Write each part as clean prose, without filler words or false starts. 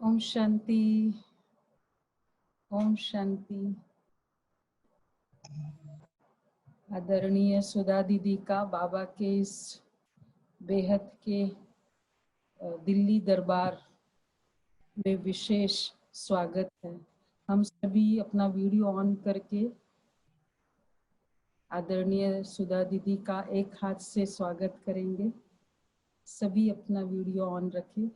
ओम शांति। ओम शांति। आदरणीय सुधा दीदी का बाबा के इस बेहद के दिल्ली दरबार में विशेष स्वागत है। हम सभी अपना वीडियो ऑन करके आदरणीय सुधा दीदी का एक हाथ से स्वागत करेंगे। सभी अपना वीडियो ऑन रखें।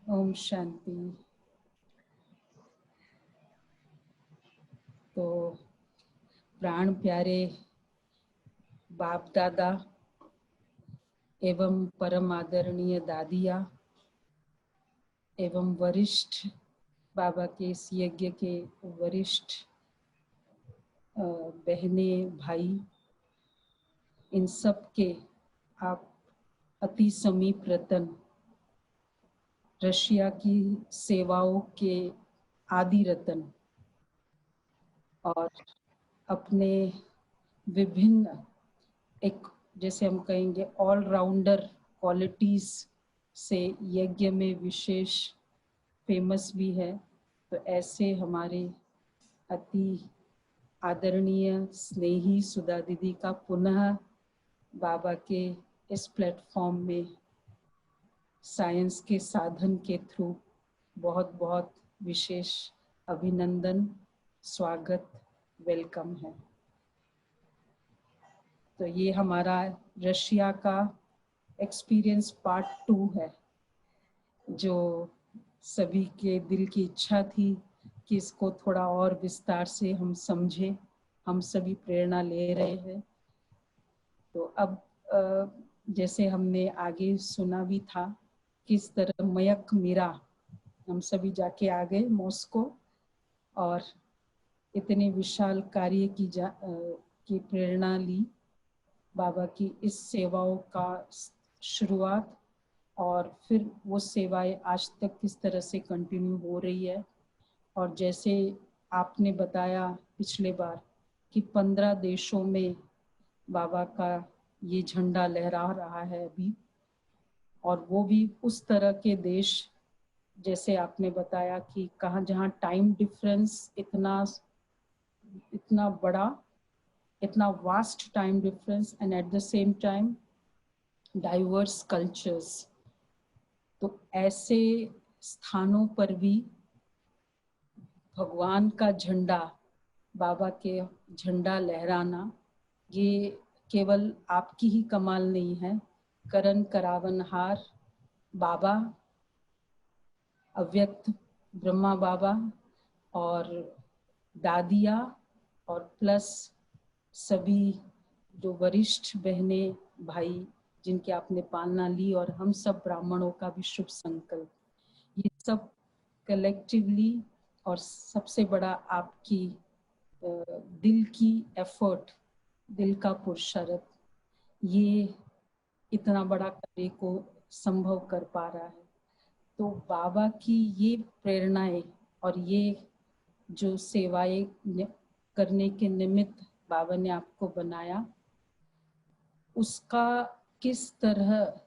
ओम शांति। तो प्राण प्यारे बाप दादा एवं परम आदरणीय दादिया एवं वरिष्ठ बाबा के इस यज्ञ के वरिष्ठ बहने भाई, इन सब के आप अति समीप रतन, रशिया की सेवाओं के आदि रतन और अपने विभिन्न एक जैसे हम कहेंगे ऑलराउंडर क्वालिटीज से यज्ञ में विशेष फेमस भी है। तो ऐसे हमारे अति आदरणीय स्नेही सुधा दीदी का पुनः बाबा के इस प्लेटफॉर्म में साइंस के साधन के थ्रू बहुत बहुत विशेष अभिनंदन, स्वागत, वेलकम है। तो ये हमारा रशिया का एक्सपीरियंस पार्ट 2 है, जो सभी के दिल की इच्छा थी कि इसको थोड़ा और विस्तार से हम समझें। हम सभी प्रेरणा ले रहे हैं। तो अब जैसे हमने आगे सुना भी था, किस तरह मयक मीरा हम सभी जाके आ गए मॉस्को और इतने विशाल कार्य की प्रेरणा ली, बाबा की इस सेवाओं का शुरुआत और फिर वो सेवाएं आज तक किस तरह से कंटिन्यू हो रही है। और जैसे आपने बताया पिछले बार कि 15 देशों में बाबा का ये झंडा लहरा रहा है अभी, और वो भी उस तरह के देश जैसे आपने बताया कि कहाँ जहाँ टाइम डिफरेंस इतना बड़ा, इतना vast time difference and at the same time diverse cultures. तो ऐसे स्थानों पर भी भगवान का झंडा, बाबा के झंडा लहराना, ये केवल आपकी ही कमाल नहीं है। करण करावनहार बाबा, अव्यक्त ब्रह्मा बाबा और दादिया और प्लस सभी जो वरिष्ठ बहने भाई जिनके आपने पालना ली, और हम सब ब्राह्मणों का भी शुभ संकल्प, ये सब कलेक्टिवली और सबसे बड़ा आपकी दिल की एफर्ट, दिल का पुरुषार्थ, ये इतना बड़ा कार्य को संभव कर पा रहा है। तो बाबा की ये प्रेरणाएं और ये जो सेवाएं करने के निमित्त बाबा ने आपको बनाया, उसका किस तरह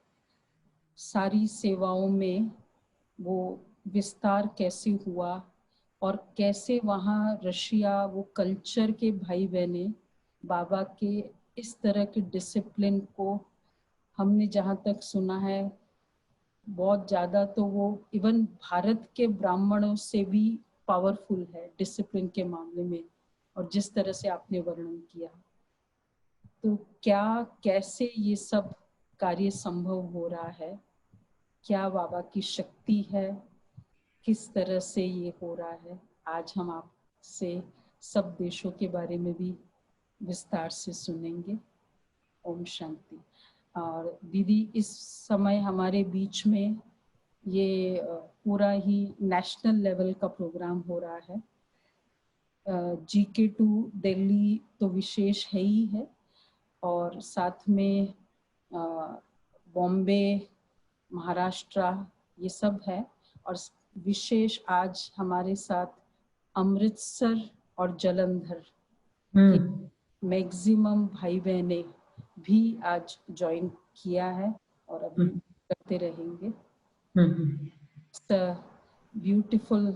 सारी सेवाओं में वो विस्तार कैसे हुआ और कैसे वहाँ रशिया वो कल्चर के भाई बहने बाबा के इस तरह के डिसिप्लिन को, हमने जहाँ तक सुना है बहुत ज़्यादा, तो वो इवन भारत के ब्राह्मणों से भी पावरफुल है डिसिप्लिन के मामले में। और जिस तरह से आपने वर्णन किया, तो क्या कैसे ये सब कार्य संभव हो रहा है, क्या बाबा की शक्ति है, किस तरह से ये हो रहा है, आज हम आपसे सब देशों के बारे में भी विस्तार से सुनेंगे। ओम शांति। और दीदी इस समय हमारे बीच में ये पूरा ही नेशनल लेवल का प्रोग्राम हो रहा है। GK2 दिल्ली तो विशेष है ही है, और साथ में बॉम्बे, महाराष्ट्र, ये सब है। और विशेष आज हमारे साथ अमृतसर और जलंधर के मैक्सिमम भाई बहने भी आज ज्वाइन किया है और अभी करते रहेंगे। इट्स अ ब्यूटीफुल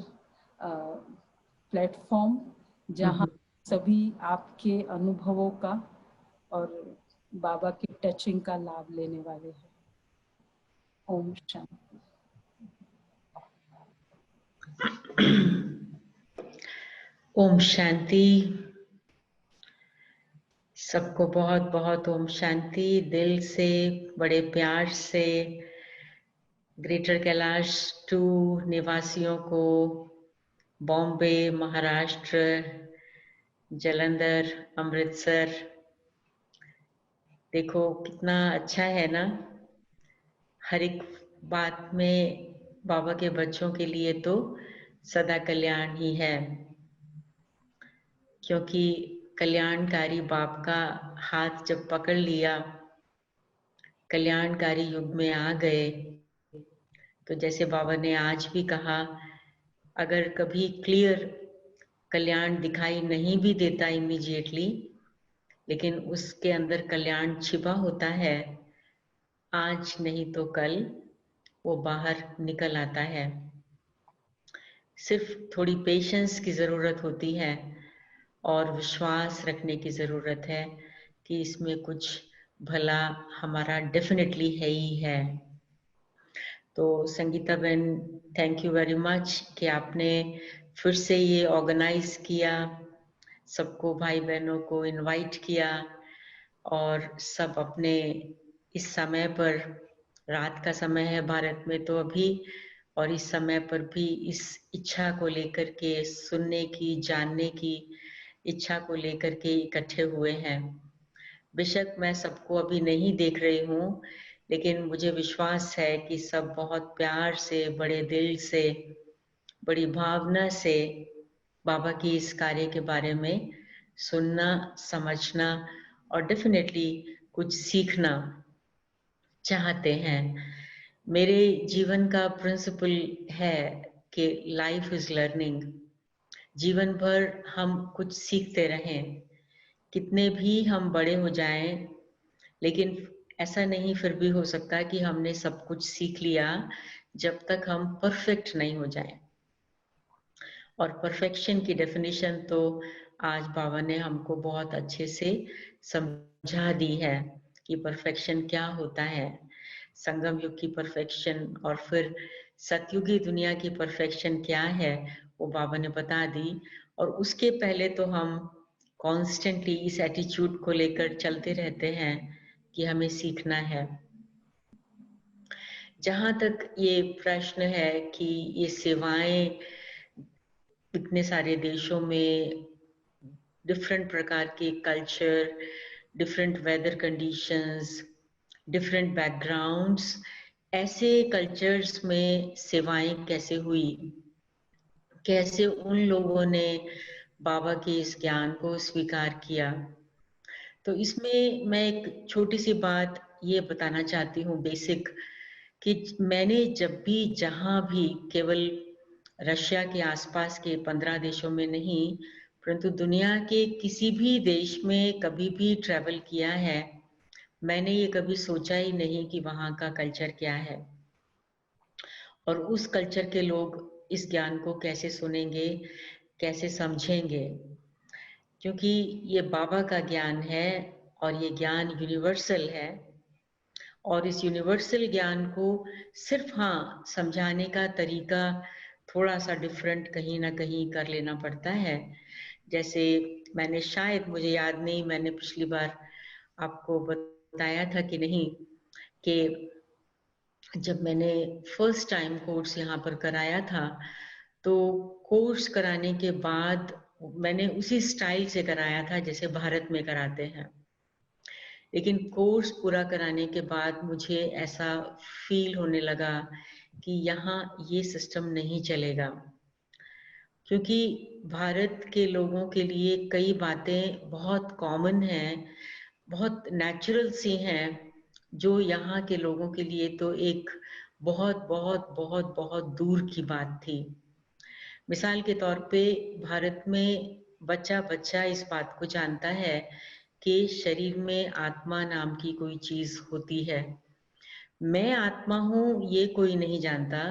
प्लेटफॉर्म जहाँ सभी आपके अनुभवों का और बाबा की टचिंग का लाभ लेने वाले हैं। ओम शांति। ओम शांति। सबको बहुत बहुत ओम शांति। दिल से, बड़े प्यार से ग्रेटर कैलाश 2 निवासियों को, बॉम्बे, महाराष्ट्र, जालंधर, अमृतसर, देखो कितना अच्छा है ना। हर एक बात में बाबा के बच्चों के लिए तो सदा कल्याण ही है, क्योंकि कल्याणकारी बाप का हाथ जब पकड़ लिया, कल्याणकारी युग में आ गए, तो जैसे बाबा ने आज भी कहा, अगर कभी क्लियर कल्याण दिखाई नहीं भी देता इमीडिएटली, लेकिन उसके अंदर कल्याण छिपा होता है, आज नहीं तो कल वो बाहर निकल आता है। सिर्फ थोड़ी पेशेंस की ज़रूरत होती है और विश्वास रखने की ज़रूरत है कि इसमें कुछ भला हमारा डेफिनेटली है ही है। तो संगीता बहन, थैंक यू वेरी मच कि आपने फिर से ये ऑर्गेनाइज किया, सबको भाई बहनों को इनवाइट किया और सब अपने इस समय पर, रात का समय है भारत में तो अभी, और इस समय पर भी इस इच्छा को लेकर के, सुनने की, जानने की इच्छा को लेकर के इकट्ठे हुए हैं। बेशक मैं सबको अभी नहीं देख रही हूँ, लेकिन मुझे विश्वास है कि सब बहुत प्यार से, बड़े दिल से, बड़ी भावना से बाबा की इस कार्य के बारे में सुनना, समझना और डेफिनेटली कुछ सीखना चाहते हैं। मेरे जीवन का प्रिंसिपल है कि लाइफ इज लर्निंग। जीवन भर हम कुछ सीखते रहें, कितने भी हम बड़े हो जाएं, लेकिन ऐसा नहीं फिर भी हो सकता कि हमने सब कुछ सीख लिया जब तक हम परफेक्ट नहीं हो जाएं। और परफेक्शन की डेफिनेशन तो आज बाबा ने हमको बहुत अच्छे से समझा दी है कि परफेक्शन क्या होता है। संगम युग की परफेक्शन और फिर सतयुगी दुनिया की परफेक्शन क्या है, वो बाबा ने बता दी। और उसके पहले तो हम कॉन्स्टेंटली इस एटीट्यूड को लेकर चलते रहते हैं कि हमें सीखना है। जहाँ तक ये प्रश्न है कि ये सेवाएं इतने सारे देशों में, डिफरेंट प्रकार के culture, different weather conditions, different backgrounds, ऐसे कल्चर्स में सेवाएं कैसे हुई, कैसे उन लोगों ने बाबा के इस ज्ञान को स्वीकार किया। तो इसमें मैं एक छोटी सी बात ये बताना चाहती हूँ बेसिक, कि मैंने जब भी जहाँ भी, केवल रशिया के आसपास के 15 देशों में नहीं, परंतु दुनिया के किसी भी देश में कभी भी ट्रैवल किया है, मैंने ये कभी सोचा ही नहीं कि वहाँ का कल्चर क्या है और उस कल्चर के लोग इस ज्ञान को कैसे सुनेंगे, कैसे समझेंगे, क्योंकि ये बाबा का ज्ञान है और ये ज्ञान यूनिवर्सल है। और इस यूनिवर्सल ज्ञान को सिर्फ हाँ समझाने का तरीका थोड़ा सा डिफरेंट कहीं ना कहीं कर लेना पड़ता है। जैसे मैंने, शायद मुझे याद नहीं, मैंने पिछली बार आपको बताया था कि नहीं, कि जब मैंने फर्स्ट टाइम कोर्स यहाँ पर कराया था, तो कोर्स कराने के बाद मैंने उसी स्टाइल से कराया था जैसे भारत में कराते हैं, लेकिन कोर्स पूरा कराने के बाद मुझे ऐसा फील होने लगा कि यहाँ ये सिस्टम नहीं चलेगा, क्योंकि भारत के लोगों के लिए कई बातें बहुत कॉमन हैं, बहुत नेचुरल सी हैं, जो यहाँ के लोगों के लिए तो एक बहुत बहुत बहुत बहुत दूर की बात थी। मिसाल के तौर पे भारत में बच्चा बच्चा इस बात को जानता है कि शरीर में आत्मा नाम की कोई चीज होती है। मैं आत्मा हूँ ये कोई नहीं जानता,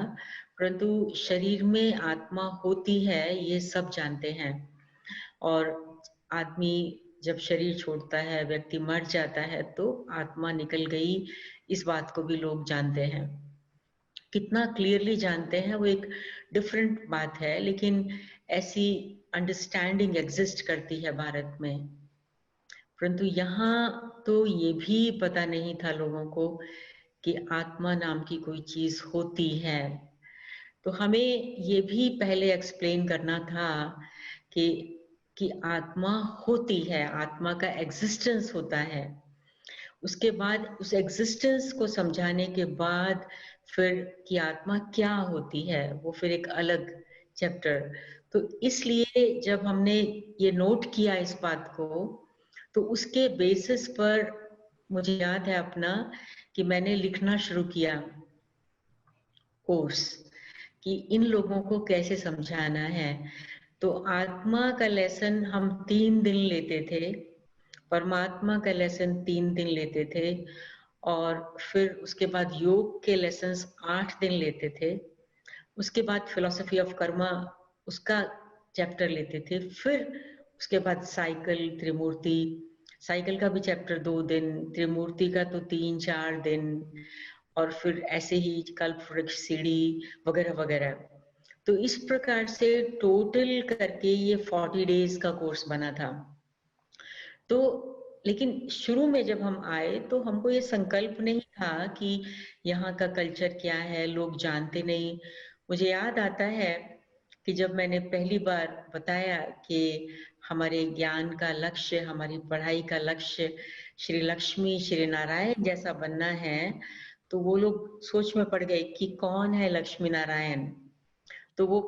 परंतु शरीर में आत्मा होती है ये सब जानते हैं। और आदमी जब शरीर छोड़ता है, व्यक्ति मर जाता है, तो आत्मा निकल गई, इस बात को भी लोग जानते हैं। कितना क्लियरली जानते हैं वो एक डिफरेंट बात है, लेकिन ऐसी अंडरस्टैंडिंग एग्जिस्ट करती है भारत में। परंतु यहाँ तो ये भी पता नहीं था लोगों को कि आत्मा नाम की कोई चीज होती है। तो हमें ये भी पहले एक्सप्लेन करना था कि आत्मा होती है, आत्मा का एग्जिस्टेंस होता है। उसके बाद उस एग्जिस्टेंस को समझाने के बाद फिर कि आत्मा क्या होती है, वो फिर एक अलग चैप्टर। तो इसलिए जब हमने ये नोट किया इस बात को, तो उसके बेसिस पर मुझे याद है अपना कि मैंने लिखना शुरू किया कोर्स, कि इन लोगों को कैसे समझाना है। तो आत्मा का लेसन हम 3 दिन लेते थे, परमात्मा का लेसन 3 दिन लेते थे, और फिर उसके बाद योग के लेसन्स 8 दिन लेते थे। उसके बाद फिलॉसफी ऑफ कर्मा उसका चैप्टर लेते थे। फिर उसके बाद साइकिल, त्रिमूर्ति, साइकिल का भी चैप्टर 2 दिन, त्रिमूर्ति का तो 3-4 दिन, और फिर ऐसे ही कल्प वृक्ष, सीढ़ी वगैरह वगैरह। तो इस प्रकार से टोटल करके ये 40 डेज का कोर्स बना था। तो लेकिन शुरू में जब हम आए तो हमको ये संकल्प नहीं था कि यहाँ का कल्चर क्या है, लोग जानते नहीं। मुझे याद आता है कि जब मैंने पहली बार बताया कि हमारे ज्ञान का लक्ष्य, हमारी पढ़ाई का लक्ष्य श्री लक्ष्मी श्री नारायण जैसा बनना है, तो वो लोग सोच में पड़ गए कि कौन है लक्ष्मी नारायण। तो वो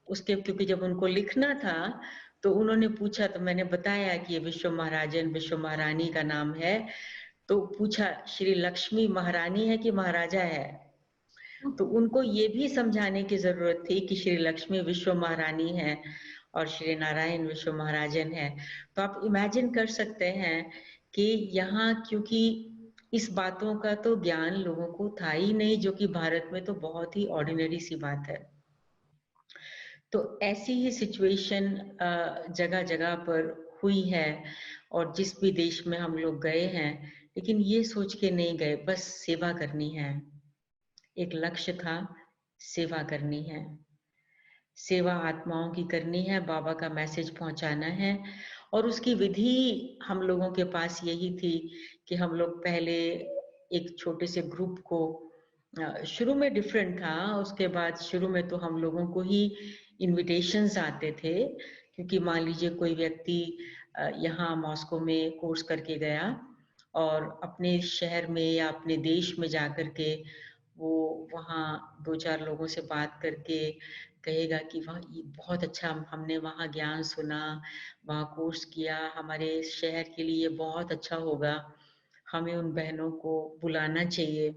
उसके, क्योंकि जब उनको लिखना था तो उन्होंने पूछा, तो मैंने बताया कि ये विश्व महाराजन, विश्व महारानी का नाम है। तो पूछा श्री लक्ष्मी महारानी है कि महाराजा है। तो उनको ये भी समझाने की जरूरत थी कि श्री लक्ष्मी विश्व महारानी है और श्री नारायण विश्व महाराजन है। तो आप इमेजिन कर सकते हैं कि यहाँ, क्योंकि इस बातों का तो ज्ञान लोगों को था ही नहीं, जो कि भारत में तो बहुत ही ऑर्डिनरी सी बात है। तो ऐसी ही सिचुएशन जगह जगह पर हुई है, और जिस भी देश में हम लोग गए हैं, लेकिन ये सोच के नहीं गए बस सेवा करनी है। एक लक्ष्य था, सेवा करनी है, सेवा आत्माओं की करनी है, बाबा का मैसेज पहुंचाना है। और उसकी विधि हम लोगों के पास यही थी कि हम लोग पहले एक छोटे से ग्रुप को, शुरू में डिफरेंट था, उसके बाद शुरू में तो हम लोगों को ही इनविटेशंस आते थे, क्योंकि मान लीजिए कोई व्यक्ति यहाँ मॉस्को में कोर्स करके गया और अपने शहर में या अपने देश में जाकर के वो वहाँ 2-4 लोगों से बात करके कहेगा कि वहाँ ये बहुत अच्छा, हमने वहाँ ज्ञान सुना, वहाँ कोर्स किया, हमारे शहर के लिए बहुत अच्छा होगा, हमें उन बहनों को बुलाना चाहिए।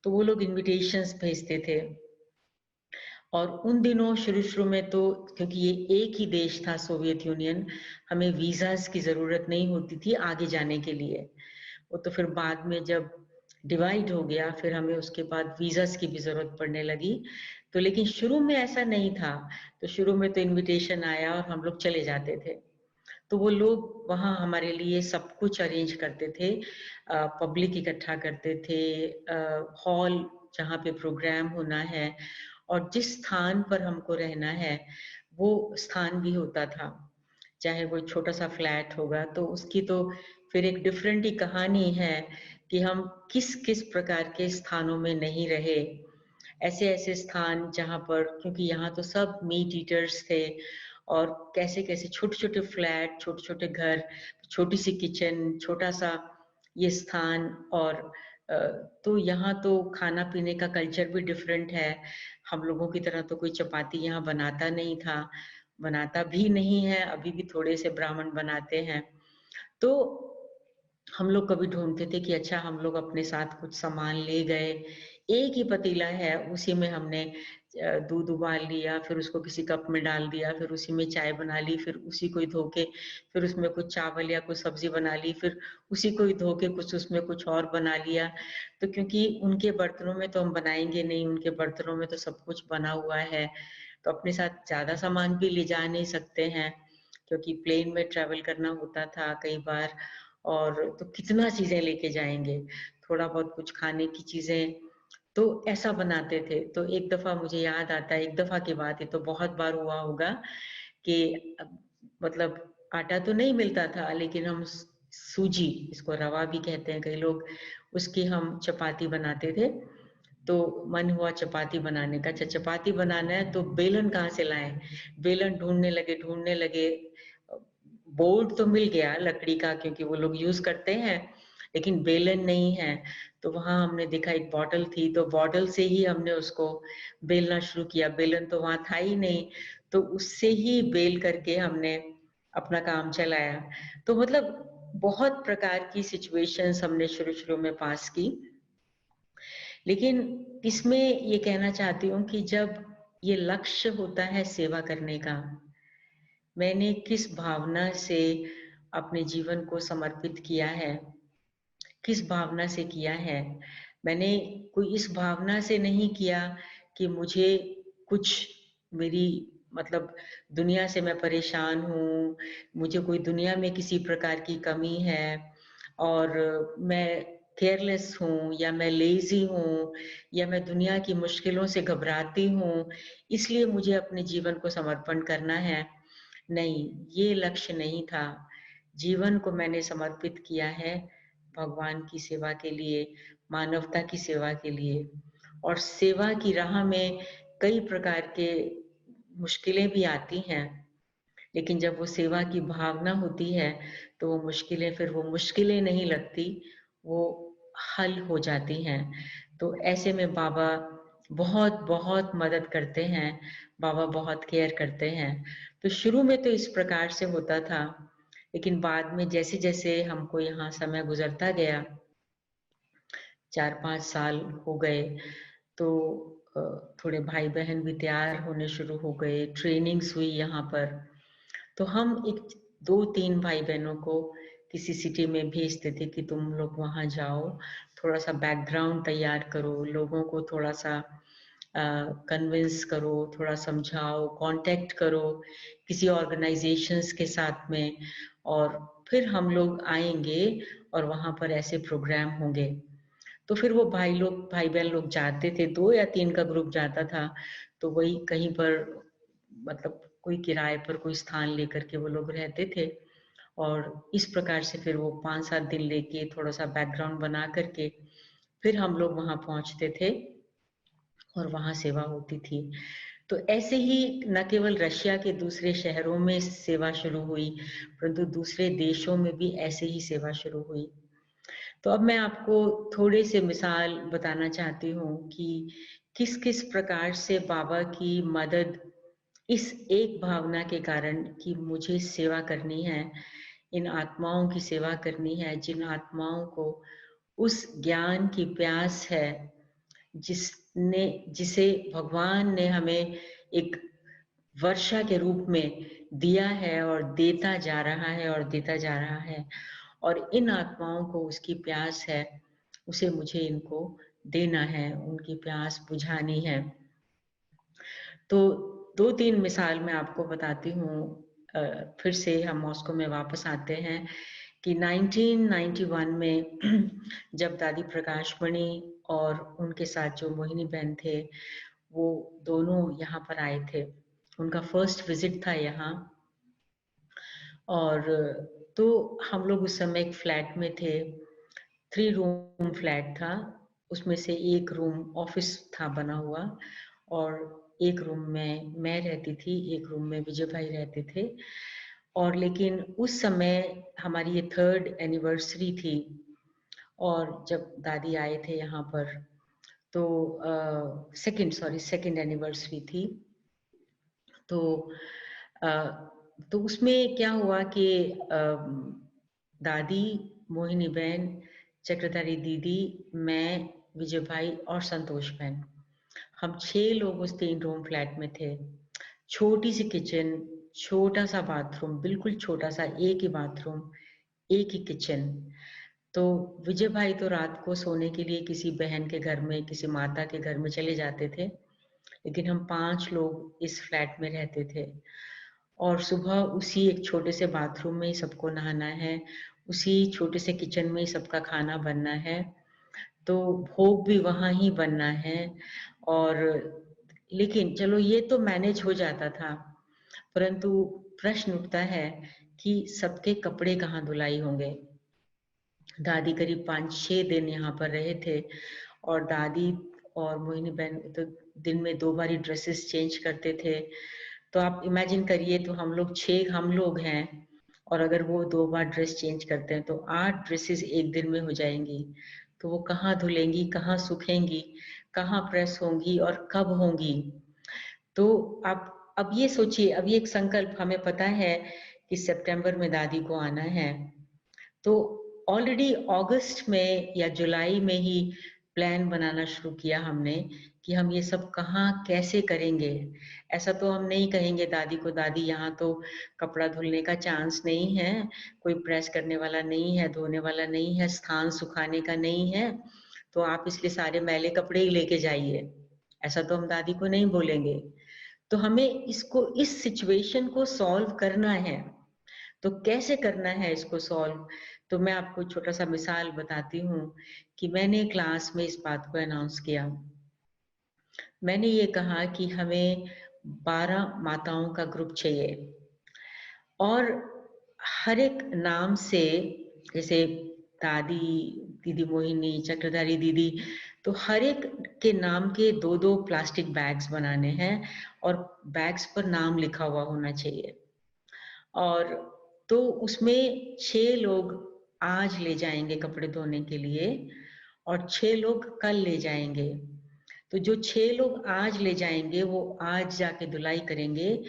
तो वो लोग इनविटेशंस भेजते थे। और उन दिनों शुरू में तो, क्योंकि ये एक ही देश था सोवियत यूनियन, हमें वीजास की जरूरत नहीं होती थी आगे जाने के लिए। वो तो फिर बाद में जब डिवाइड हो गया, फिर हमें उसके बाद वीजास की भी जरूरत पड़ने लगी। तो लेकिन शुरू में ऐसा नहीं था। तो शुरू में तो इनविटेशन आया और हम लोग चले जाते थे। तो वो लोग वहाँ हमारे लिए सब कुछ अरेंज करते थे, पब्लिक इकट्ठा करते थे, हॉल जहाँ पे प्रोग्राम होना है, और जिस स्थान पर हमको रहना है वो स्थान भी होता था। चाहे वो छोटा सा फ्लैट होगा तो उसकी तो फिर एक डिफरेंट ही कहानी है कि हम किस किस प्रकार के स्थानों में नहीं रहे। ऐसे ऐसे स्थान जहाँ पर, क्योंकि यहाँ तो सब मीट ईटर्स थे, और कैसे कैसे छोटे छोटे फ्लैट, छोटे छोटे घर, छोटी सी किचन, छोटा सा ये स्थान। और तो यहाँ तो खाना पीने का कल्चर भी डिफरेंट है। हम लोगों की तरह तो कोई चपाती यहाँ बनाता नहीं था, बनाता भी नहीं है, अभी भी थोड़े से ब्राह्मण बनाते हैं। तो हम लोग कभी ढूंढते थे कि अच्छा हम लोग अपने साथ कुछ सामान ले गए, एक ही पतीला है उसी में हमने दूध उबाल लिया, फिर उसको किसी कप में डाल दिया, फिर उसी में चाय बना ली, फिर उसी को ही धो के फिर उसमें कुछ चावल या कुछ सब्जी बना ली, फिर उसी को ही धो के कुछ उसमें कुछ और बना लिया। तो क्योंकि उनके बर्तनों में तो हम बनाएंगे नहीं, उनके बर्तनों में तो सब कुछ बना हुआ है, तो अपने साथ ज्यादा सामान भी ले जा नहीं सकते हैं, क्योंकि प्लेन में ट्रेवल करना होता था कई बार, और तो कितना चीजें लेके जाएंगे, थोड़ा बहुत कुछ खाने की चीजें, तो ऐसा बनाते थे। तो एक दफा मुझे याद आता है, एक दफा की बात है, तो बहुत बार हुआ होगा कि मतलब आटा तो नहीं मिलता था, लेकिन हम सूजी, इसको रवा भी कहते हैं कई लोग, उसकी हम चपाती बनाते थे। तो मन हुआ चपाती बनाने का, अच्छा चपाती बनाना है तो बेलन कहाँ से लाएं, बेलन ढूंढने लगे, बोर्ड तो मिल गया लकड़ी का क्योंकि वो लोग यूज करते हैं, लेकिन बेलन नहीं है। तो वहां हमने देखा एक बॉटल थी, तो बॉटल से ही हमने उसको बेलना शुरू किया, बेलन तो वहां था ही नहीं, तो उससे ही बेल करके हमने अपना काम चलाया। तो मतलब बहुत प्रकार की सिचुएशंस हमने शुरू शुरू में पास की, लेकिन इसमें ये कहना चाहती हूँ कि जब ये लक्ष्य होता है सेवा करने का, मैंने किस भावना से अपने जीवन को समर्पित किया है, किस भावना से किया है। मैंने कोई इस भावना से नहीं किया कि मुझे कुछ, मेरी मतलब दुनिया से मैं परेशान हूँ, मुझे कोई दुनिया में किसी प्रकार की कमी है और मैं केयरलेस हूँ या मैं लेजी हूँ या मैं दुनिया की मुश्किलों से घबराती हूँ, इसलिए मुझे अपने जीवन को समर्पण करना है। नहीं, ये लक्ष्य नहीं था। जीवन को मैंने समर्पित किया है भगवान की सेवा के लिए, मानवता की सेवा के लिए। और सेवा की राह में कई प्रकार के मुश्किलें भी आती हैं, लेकिन जब वो सेवा की भावना होती है तो वो मुश्किलें, फिर वो मुश्किलें नहीं लगती, वो हल हो जाती हैं। तो ऐसे में बाबा बहुत बहुत मदद करते हैं, बाबा बहुत केयर करते हैं। तो शुरू में तो इस प्रकार से होता था, लेकिन बाद में जैसे जैसे हमको यहाँ समय गुजरता गया, 4-5 साल हो गए, तो थोड़े भाई बहन भी तैयार होने शुरू हो गए, ट्रेनिंग्स हुई यहाँ पर, तो हम एक 2-3 भाई बहनों को किसी सिटी में भेजते थे कि तुम लोग वहाँ जाओ, थोड़ा सा बैकग्राउंड तैयार करो, लोगों को थोड़ा सा कन्विंस करो, थोड़ा समझाओ, कांटेक्ट करो किसी ऑर्गेनाइजेशंस के साथ में, और फिर हम लोग आएंगे और वहाँ पर ऐसे प्रोग्राम होंगे। तो फिर वो भाई बहन लोग जाते थे, 2 या 3 का ग्रुप जाता था, तो वही कहीं पर मतलब कोई किराए पर कोई स्थान लेकर के वो लोग रहते थे, और इस प्रकार से फिर वो 5-7 दिन लेके थोड़ा सा बैकग्राउंड बना करके फिर हम लोग वहां पहुंचते थे और वहां सेवा होती थी। तो ऐसे ही न केवल रशिया के दूसरे शहरों में सेवा शुरू हुई, परंतु दूसरे देशों में भी ऐसे ही सेवा शुरू हुई। तो अब मैं आपको थोड़े से मिसाल बताना चाहती हूँ कि किस किस प्रकार से बाबा की मदद इस एक भावना के कारण कि मुझे सेवा करनी है, इन आत्माओं की सेवा करनी है जिन आत्माओं को उस ज्ञान की प्यास है जिसे भगवान ने हमें एक वर्षा के रूप में दिया है और देता जा रहा है और देता जा रहा है, और इन आत्माओं को उसकी प्यास है, उसे मुझे इनको देना है, उनकी प्यास बुझानी है। तो 2-3 मिसाल मैं आपको बताती हूँ। फिर से हम मॉस्को में वापस आते हैं कि 1991 में जब दादी प्रकाशमणि और उनके साथ जो मोहिनी बहन थे, वो दोनों यहाँ पर आए थे, उनका फर्स्ट विजिट था यहाँ। और तो हम लोग उस समय एक फ्लैट में थे, 3 रूम फ्लैट था, उसमें से एक रूम ऑफिस था बना हुआ, और एक रूम में मैं रहती थी, एक रूम में विजय भाई रहते थे। और लेकिन उस समय हमारी ये 3rd एनिवर्सरी थी, और जब दादी आए थे यहाँ पर तो सेकंड एनिवर्सरी थी। तो तो उसमें क्या हुआ कि दादी, मोहिनी बहन, चक्रधारी दीदी, मैं, विजय भाई और संतोष बहन, हम 6 लोग उस 3 रूम फ्लैट में थे। छोटी सी किचन, छोटा सा बाथरूम, बिल्कुल छोटा सा, एक ही बाथरूम, एक ही किचन। तो विजय भाई तो रात को सोने के लिए किसी बहन के घर में, किसी माता के घर में चले जाते थे, लेकिन हम 5 लोग इस फ्लैट में रहते थे और सुबह उसी एक छोटे से बाथरूम में ही सबको नहाना है, उसी छोटे से किचन में ही सबका खाना बनना है, तो भोग भी वहाँ ही बनना है। और लेकिन चलो ये तो मैनेज हो जाता था, परंतु प्रश्न उठता है कि सबके कपड़े कहाँ धुलाई होंगे। दादी करीब 5-6 दिन यहाँ पर रहे थे और दादी और मोहिनी बहन तो दिन में 2 बारी ड्रेसेस चेंज करते थे। तो आप इमेजिन करिए, तो हम लोग 6 हम लोग हैं और अगर वो 2 बार ड्रेस चेंज करते हैं तो 8 ड्रेसेस एक दिन में हो जाएंगी। तो वो कहाँ धुलेंगी, कहाँ सूखेंगी, कहाँ प्रेस होंगी और कब होंगी। तो आप अब ये सोचिए, अब ये एक संकल्प हमें पता है कि सितंबर में दादी को आना है, तो ऑलरेडी अगस्त में या जुलाई में ही प्लान बनाना शुरू किया हमने कि हम ये सब कहाँ कैसे करेंगे। ऐसा तो हम नहीं कहेंगे दादी को, दादी यहाँ तो कपड़ा धुलने का चांस नहीं है, कोई प्रेस करने वाला नहीं है, धोने वाला नहीं है, स्थान सुखाने का नहीं है, तो आप इसलिए सारे मैले कपड़े ही लेके जाइए। ऐसा तो हम दादी को नहीं बोलेंगे। तो हमें इसको, इस सिचुएशन को सॉल्व करना है। तो कैसे करना है इसको सॉल्व? तो मैं आपको छोटा सा मिसाल बताती हूँ कि मैंने क्लास में इस बात को अनाउंस किया। मैंने ये कहा कि हमें 12 माताओं का ग्रुप चाहिए और हर एक नाम से, जैसे दादी, दीदी मोहिनी, चक्रधारी दीदी, तो हर एक के नाम के 2-2 प्लास्टिक बैग्स बनाने हैं और बैग्स पर नाम लिखा हुआ होना चाहिए। और तो उसमें 6 लोग आज ले जाएंगे कपड़े धोने के लिए और 6 लोग कल ले जाएंगे। तो जो 6 लोग आज ले जाएंगे वो आज जाके धुलाई करेंगे,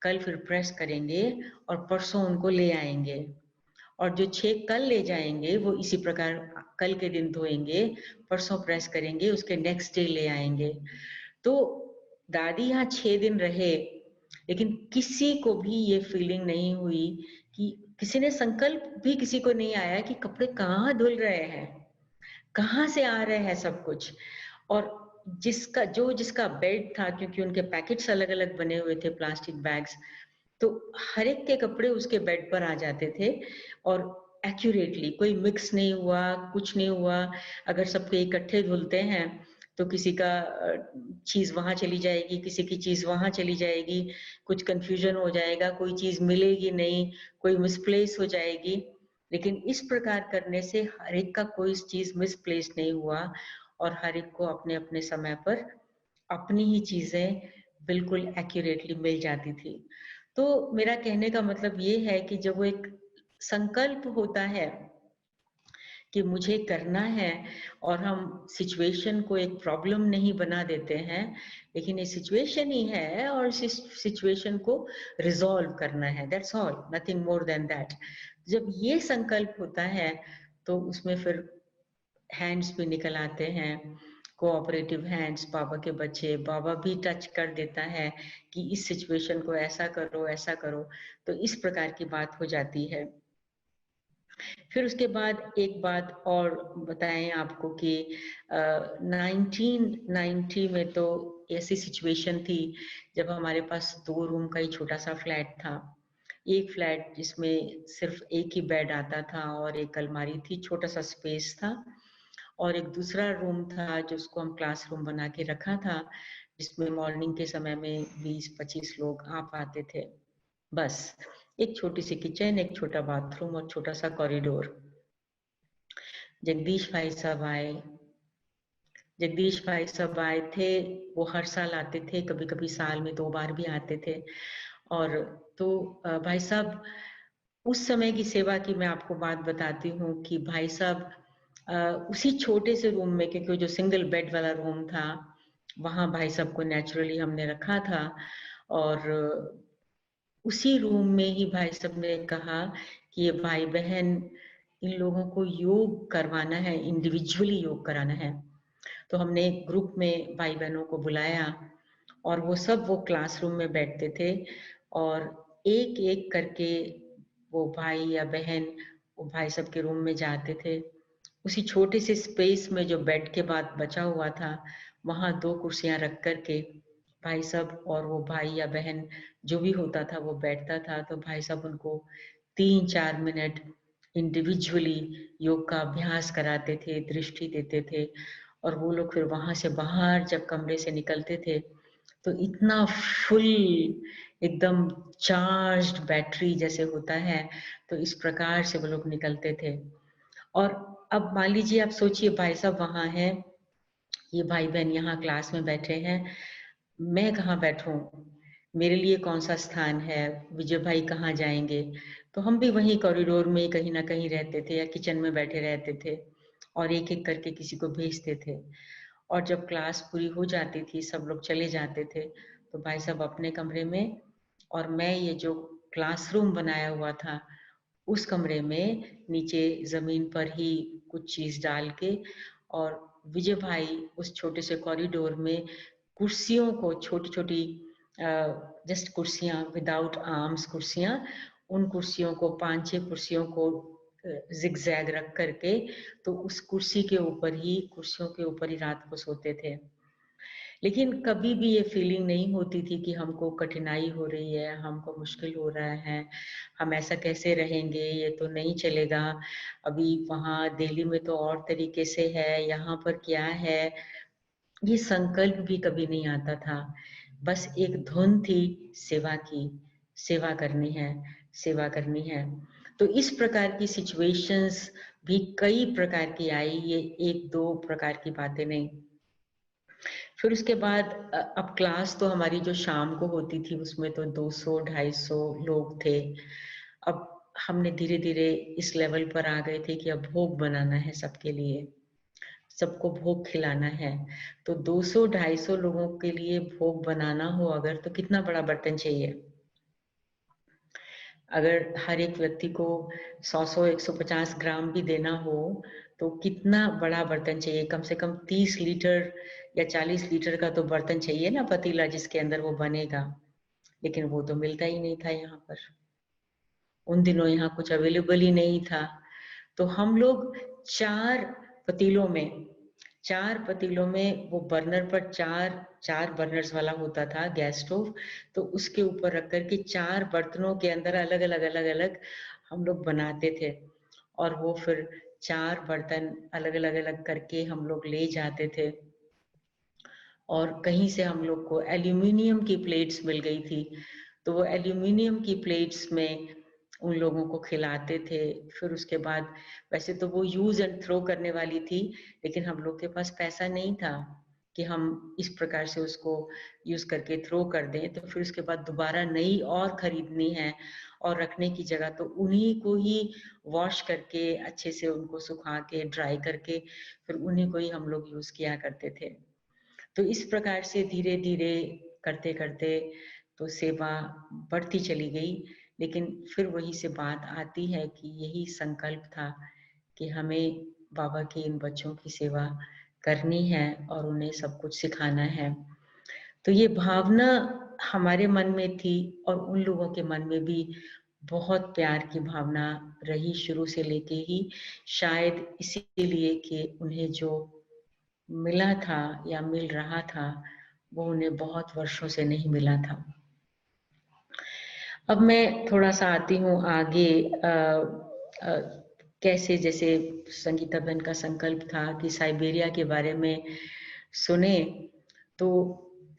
कल फिर प्रेस करेंगे और परसों उनको ले आएंगे। और जो 6 कल ले जाएंगे वो इसी प्रकार कल के दिन धोएंगे, परसों प्रेस करेंगे, उसके नेक्स्ट डे ले आएंगे। तो दादी यहाँ 6 दिन रहे, लेकिन किसी को भी ये फीलिंग नहीं हुई कि, किसी ने संकल्प भी किसी को नहीं आया कि कपड़े कहाँ धुल रहे हैं, कहाँ से आ रहे हैं सब कुछ। और जिसका बेड था, क्योंकि उनके पैकेट्स अलग अलग बने हुए थे प्लास्टिक बैग्स, तो हर एक के कपड़े उसके बेड पर आ जाते थे और एक्यूरेटली कोई मिक्स नहीं हुआ, कुछ नहीं हुआ। अगर सबके इकट्ठे धुलते हैं तो किसी का चीज वहां चली जाएगी, किसी की चीज वहां चली जाएगी, कुछ कंफ्यूजन हो जाएगा, कोई चीज मिलेगी नहीं, कोई मिसप्लेस हो जाएगी। लेकिन इस प्रकार करने से हर एक का कोई चीज मिसप्लेस नहीं हुआ और हर एक को अपने अपने समय पर अपनी ही चीजें बिल्कुल एक्यूरेटली मिल जाती थी। तो मेरा कहने का मतलब ये है कि जब वो एक संकल्प होता है कि मुझे करना है और हम सिचुएशन को एक प्रॉब्लम नहीं बना देते हैं, लेकिन ये सिचुएशन ही है और इस सिचुएशन को रिजॉल्व करना है, that's all, nothing more than that. जब ये संकल्प होता है तो उसमें फिर हैंड्स भी निकल आते हैं, कोऑपरेटिव हैंड्स। बाबा के बच्चे, बाबा भी टच कर देता है कि इस सिचुएशन को ऐसा करो, ऐसा करो, तो इस प्रकार की बात हो जाती है। फिर उसके बाद एक बात और बताएं आपको कि 1990 में तो ऐसी सिचुएशन थी जब हमारे पास 2 रूम का ही छोटा सा फ्लैट था। एक फ्लैट जिसमें सिर्फ एक ही बेड आता था और एक अलमारी थी, छोटा सा स्पेस था, और एक दूसरा रूम था जिसको हम क्लासरूम बना के रखा था, जिसमें मॉर्निंग के समय में 20-25 लोग आ पाते थे। बस एक छोटी सी किचन, एक छोटा बाथरूम और छोटा सा कॉरिडोर। जगदीश भाई साहब आए। जगदीश भाई साहब आए थे, वो हर साल आते थे, कभी कभी साल में 2 बार भी आते थे। और तो भाई साहब, उस समय की सेवा की मैं आपको बात बताती हूँ कि भाई साहब उसी छोटे से रूम में, क्योंकि जो सिंगल बेड वाला रूम था, वहां भाई साहब को नेचुरली हमने रखा था और उसी रूम में ही भाई साहब ने कहा कि ये भाई बहन, इन लोगों को योग करवाना है, इंडिविजुअली योग कराना है। तो हमने एक ग्रुप में भाई बहनों को बुलाया और वो क्लासरूम में बैठते थे और एक एक करके वो भाई या बहन वो भाई साहब के रूम में जाते थे। उसी छोटे से स्पेस में जो बेड के बाद बचा हुआ था, वहां 2 कुर्सियां रख करके भाई साहब और वो भाई या बहन जो भी होता था वो बैठता था। तो भाई साहब उनको 3-4 मिनट इंडिविजुअली योग का अभ्यास कराते थे, दृष्टि देते थे और वो लोग फिर वहां से बाहर जब कमरे से निकलते थे तो इतना फुल एकदम चार्ज्ड बैटरी जैसे होता है, तो इस प्रकार से वो लोग निकलते थे। और अब मान लीजिए आप सोचिए भाई साहब वहां हैं, ये भाई बहन यहाँ क्लास में बैठे हैं, मैं कहाँ बैठूं, मेरे लिए कौन सा स्थान है, विजय भाई कहाँ जाएंगे। तो हम भी वहीं कॉरिडोर में कहीं ना कहीं रहते थे या किचन में बैठे रहते थे और एक एक करके किसी को भेजते थे। और जब क्लास पूरी हो जाती थी, सब लोग चले जाते थे, तो भाई साहब अपने कमरे में और मैं ये जो क्लासरूम बनाया हुआ था उस कमरे में नीचे जमीन पर ही कुछ चीज डाल के और विजय भाई उस छोटे से कॉरिडोर में कुर्सियों को छोटी छोटी जस्ट कुर्सियां विदाउट आर्म्स कुर्सियां, उन कुर्सियों को 5-6 कुर्सियों को जिगजैग रख करके तो उस कुर्सियों के ऊपर ही रात को सोते थे। लेकिन कभी भी ये फीलिंग नहीं होती थी कि हमको कठिनाई हो रही है, हमको मुश्किल हो रहा है, हम ऐसा कैसे रहेंगे, ये तो नहीं चलेगा, अभी वहाँ दिल्ली में तो और तरीके से है, यहाँ पर क्या है, ये संकल्प भी कभी नहीं आता था। बस एक धुन थी सेवा की, सेवा करनी है, सेवा करनी है। तो इस प्रकार की सिचुएशंस भी कई प्रकार की आई, ये 1-2 प्रकार की बातें नहीं। फिर उसके बाद अब क्लास तो हमारी जो शाम को होती थी उसमें तो 200-250 लोग थे। अब हमने धीरे धीरे इस लेवल पर आ गए थे कि अब भोग बनाना है सबके लिए, सबको भोग खिलाना है। तो 200-250 लोगों के लिए भोग बनाना हो अगर, तो कितना बड़ा बर्तन चाहिए। अगर हर एक व्यक्ति को 100-150 ग्राम भी देना हो तो कितना बड़ा बर्तन चाहिए, कम से कम 30 लीटर या 40 लीटर का तो बर्तन चाहिए ना, पतीला जिसके अंदर वो बनेगा। लेकिन वो तो मिलता ही नहीं था यहाँ पर, उन दिनों यहाँ कुछ अवेलेबल ही नहीं था। तो हम लोग 4 पतीलों में 4 पतीलों में वो बर्नर पर 4 बर्नर्स वाला होता था गैस स्टोव, तो उसके ऊपर रख कर के 4 बर्तनों के अंदर अलग अलग हम लोग बनाते थे। और वो फिर 4 बर्तन अलग अलग करके हम लोग ले जाते थे। और कहीं से हम लोग को एल्यूमिनियम की प्लेट्स मिल गई थी, तो वो एल्यूमिनियम की प्लेट्स में उन लोगों को खिलाते थे। फिर उसके बाद वैसे तो वो यूज एंड थ्रो करने वाली थी, लेकिन हम लोग के पास पैसा नहीं था कि हम इस प्रकार से उसको यूज करके थ्रो कर दें। तो फिर उसके बाद दोबारा नई और खरीदनी है और रखने की जगह, तो उन्हीं को ही वॉश करके अच्छे से उनको सुखा के ड्राई करके फिर उन्हीं को ही हम लोग यूज किया करते थे। तो इस प्रकार से धीरे धीरे करते करते तो सेवा बढ़ती चली गई। लेकिन फिर वही से बात आती है कि यही संकल्प था कि हमें बाबा के इन बच्चों की सेवा करनी है और उन्हें सब कुछ सिखाना है। तो ये भावना हमारे मन में थी और उन लोगों के मन में भी बहुत प्यार की भावना रही शुरू से लेके ही, शायद इसीलिए कि उन्हें जो मिला था या मिल रहा था वो उन्हें बहुत वर्षों से नहीं मिला था। अब मैं थोड़ा सा आती हूँ आगे। कैसे, जैसे संगीता बहन का संकल्प था कि साइबेरिया के बारे में सुने, तो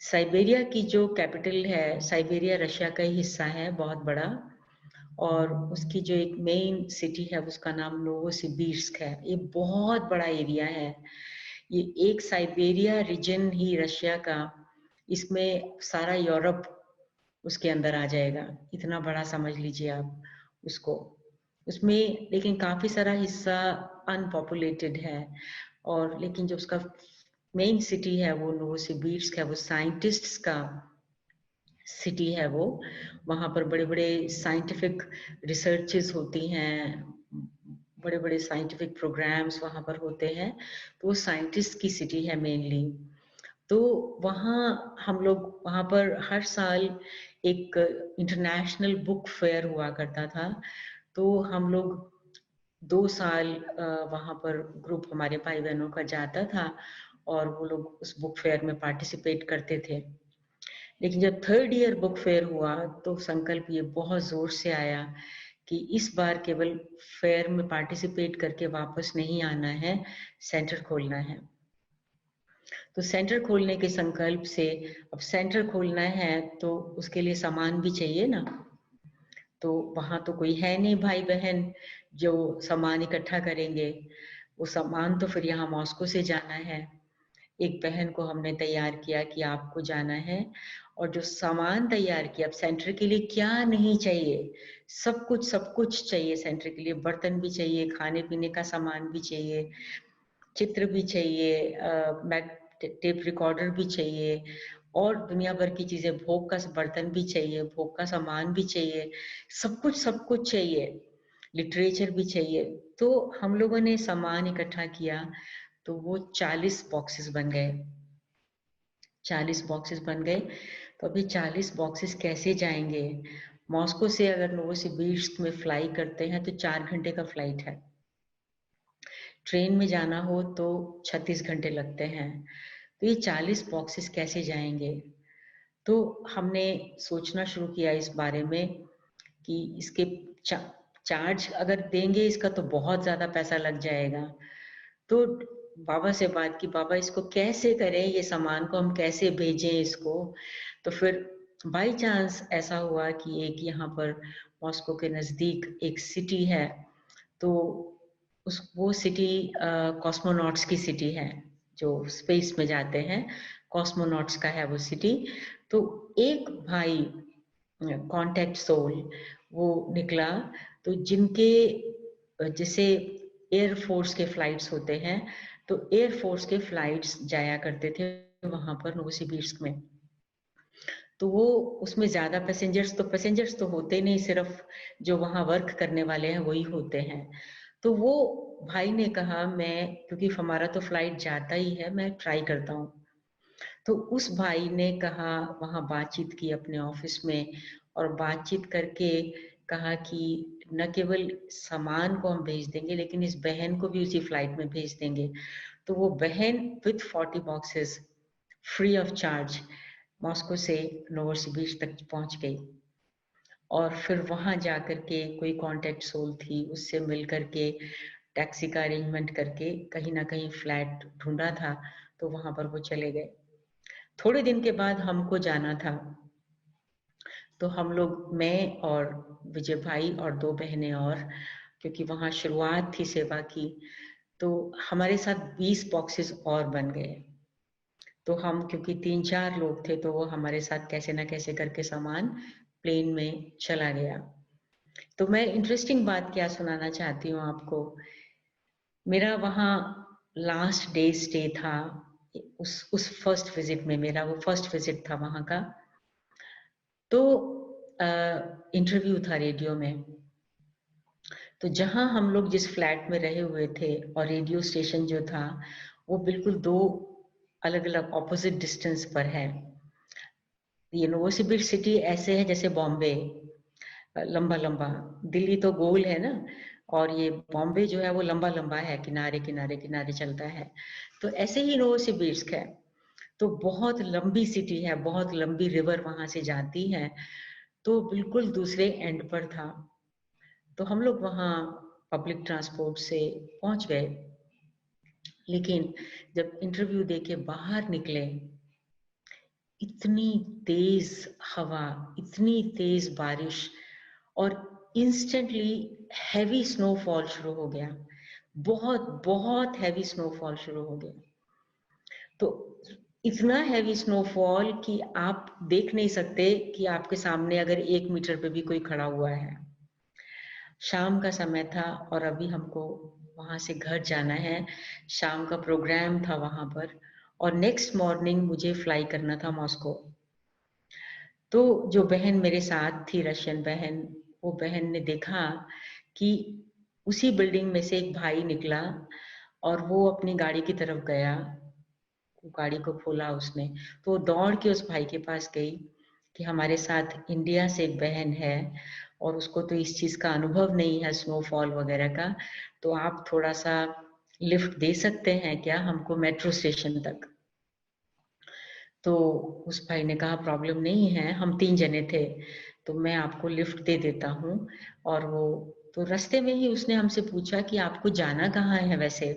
साइबेरिया की जो कैपिटल है, साइबेरिया रशिया का ही हिस्सा है बहुत बड़ा, और उसकी जो एक मेन सिटी है उसका नाम नोवोसिबिर्स्क है। ये बहुत बड़ा एरिया है, ये एक साइबेरिया रीजन ही रशिया का, इसमें सारा यूरोप उसके अंदर आ जाएगा, इतना बड़ा समझ लीजिए आप उसको। उसमें लेकिन काफी सारा हिस्सा अनपॉपुलेटेड है, और लेकिन जो उसका मेन सिटी है वो नोवोसिबिर्स्क है, वो साइंटिस्ट्स का सिटी है वो। वहां पर बड़े बड़े साइंटिफिक रिसर्चेस होती हैं, बड़े बड़े साइंटिफिक प्रोग्राम्स वहाँ पर होते हैं, तो वो साइंटिस्ट की सिटी है मेनली। तो वहाँ हम लोग वहाँ पर हर साल एक इंटरनेशनल बुक फेयर हुआ करता था। तो हम लोग 2 साल वहाँ पर ग्रुप हमारे भाई बहनों का जाता था और वो लोग उस बुक फेयर में पार्टिसिपेट करते थे। लेकिन जब 3rd ईयर बुक फेयर हुआ तो संकल्प ये बहुत जोर से आया कि इस बार केवल फेयर में पार्टिसिपेट करके वापस नहीं आना है, सेंटर खोलना है। तो सेंटर खोलने के संकल्प से, अब सेंटर खोलना है तो उसके लिए सामान भी चाहिए ना, तो वहां तो कोई है नहीं भाई बहन जो सामान इकट्ठा करेंगे। वो सामान तो फिर यहाँ मॉस्को से जाना है। एक बहन को हमने तैयार किया कि आपको जाना है, और जो सामान तैयार किया, अब सेंटर के लिए क्या नहीं चाहिए, सब कुछ चाहिए सेंटर के लिए। बर्तन भी चाहिए, खाने पीने का सामान भी चाहिए, चित्र भी चाहिए, टेप रिकॉर्डर भी चाहिए, और दुनिया भर की चीजें, भोग का बर्तन भी चाहिए, भोग का सामान भी चाहिए, सब कुछ चाहिए, लिटरेचर भी चाहिए। तो हम लोगों ने सामान इकट्ठा किया, तो वो 40 बॉक्सेस बन गए। 40 बॉक्सेस बन गए। तो अभी 40 बॉक्सेस कैसे जाएंगे? मॉस्को से अगर नोवोसिबिर्स्क में फ्लाई करते हैं तो 4 घंटे का फ्लाइट है। ट्रेन में जाना हो तो 36 घंटे लगते हैं। तो ये 40 बॉक्सेस कैसे जाएंगे? तो हमने सोचना शुरू किया इस बारे में कि इसके चार्ज अगर देंगे इसका तो बहुत ज्यादा पैसा लग जाएगा। तो बाबा से बात की, बाबा इसको कैसे करें, ये सामान को हम कैसे भेजें इसको। तो फिर बाय चांस ऐसा हुआ कि एक यहाँ पर मॉस्को के नजदीक एक सिटी है, तो वो सिटी कॉस्मोनॉट्स की सिटी है, जो स्पेस में जाते हैं, कॉस्मोनॉट्स का है वो सिटी। तो एक भाई कांटेक्ट सोल वो निकला, तो जिनके जैसे एयरफोर्स के फ्लाइट्स होते हैं, तो एयरफोर्स के फ्लाइट्स जाया करते थे वहां पर नोवोसिबिर्स्क में। तो वो उसमें ज्यादा पैसेंजर्स तो होते नहीं, सिर्फ जो वहां वर्क करने वाले हैं वही होते हैं। तो वो भाई ने कहा, मैं क्योंकि हमारा तो फ्लाइट जाता ही है, मैं ट्राई करता हूँ। तो उस भाई ने कहा, वहां बातचीत की अपने ऑफिस में, और बातचीत करके कहा कि न केवल सामान को हम भेज देंगे लेकिन इस बहन को भी उसी फ्लाइट में भेज देंगे। तो वो बहन with 40 boxes free of charge Moscow से नोवोसिबिर्स्क तक पहुंच गई। और फिर वहां जाकर के कोई कांटेक्ट सोल थी, उससे मिल करके टैक्सी का अरेंजमेंट करके कहीं ना कहीं फ्लैट ढूंढा था, तो वहां पर वो चले गए। थोड़े दिन के बाद हमको जाना था, तो हम लोग, मैं और विजय भाई और 2 बहनें और, क्योंकि वहां शुरुआत थी सेवा की, तो हमारे साथ 20 बॉक्सेस और बन गए। तो हम क्योंकि 3-4 लोग थे, तो वो हमारे साथ कैसे ना कैसे करके सामान प्लेन में चला गया। तो मैं इंटरेस्टिंग बात क्या सुनाना चाहती हूँ आपको। मेरा वहाँ लास्ट डे स्टे था, उस फर्स्ट विजिट में, मेरा वो फर्स्ट विजिट था वहाँ का। तो इंटरव्यू था रेडियो में। तो जहां हम लोग जिस फ्लैट में रहे हुए थे और रेडियो स्टेशन जो था, वो बिल्कुल 2 अलग अलग ऑपोजिट डिस्टेंस पर है। ये नोवोसिबिर्स्क सिटी ऐसे है जैसे बॉम्बे, लंबा लंबा। दिल्ली तो गोल है ना, और ये बॉम्बे जो है वो लंबा लंबा है, किनारे किनारे किनारे चलता है। तो ऐसे ही नोवोसिबिर्स्क है। तो बहुत लंबी सिटी है, बहुत लंबी रिवर वहां से जाती है, तो बिल्कुल दूसरे एंड पर था। तो हम लोग वहाँ पब्लिक ट्रांसपोर्ट से पहुंच गए। लेकिन जब इंटरव्यू देके बाहर निकले, इतनी तेज हवा, इतनी तेज बारिश, और इंस्टेंटली हैवी स्नोफॉल शुरू हो गया। बहुत बहुत हैवी स्नोफॉल शुरू हो गया। तो इतना हैवी स्नोफॉल कि आप देख नहीं सकते कि आपके सामने अगर 1 मीटर पे भी कोई खड़ा हुआ है। शाम का समय था और अभी हमको वहां से घर जाना है। शाम का प्रोग्राम था वहां पर, और नेक्स्ट मॉर्निंग मुझे फ्लाई करना था मॉस्को। तो जो बहन मेरे साथ थी, रशियन बहन, वो बहन ने देखा कि उसी बिल्डिंग में से एक भाई निकला और वो अपनी गाड़ी की तरफ गया, गाड़ी को खोला उसने, तो दौड़ के उस भाई के पास गई कि हमारे साथ इंडिया से एक बहन है और उसको तो इस चीज का अनुभव नहीं है, स्नोफॉल वगैरह का, तो आप थोड़ा सा लिफ्ट दे सकते हैं क्या हमको मेट्रो स्टेशन तक। तो उस भाई ने कहा प्रॉब्लम नहीं है, हम 3 जने थे तो मैं आपको लिफ्ट दे देता हूँ। और वो तो रास्ते में ही उसने हमसे पूछा कि आपको जाना कहाँ है वैसे।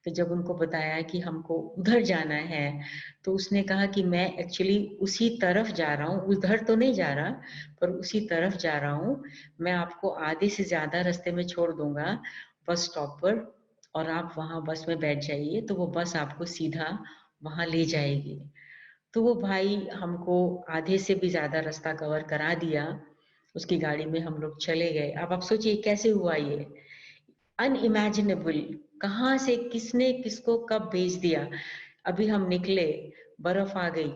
तो जब उनको बताया कि हमको उधर जाना है तो उसने कहा कि मैं एक्चुअली उसी तरफ जा रहा हूँ, उधर तो नहीं जा रहा पर उसी तरफ जा रहा हूँ, मैं आपको आधे से ज्यादा रास्ते में छोड़ दूंगा बस स्टॉप पर और आप वहां बस में बैठ जाइए, तो वो बस आपको सीधा वहां ले जाएगी। तो वो भाई हमको आधे से भी ज्यादा रास्ता कवर करा दिया, उसकी गाड़ी में हम लोग चले गए। अब आप सोचिए कैसे हुआ ये, अनइमेजिनेबल, कहाँ से किसने किसको कब भेज दिया। अभी हम निकले, बर्फ आ गई,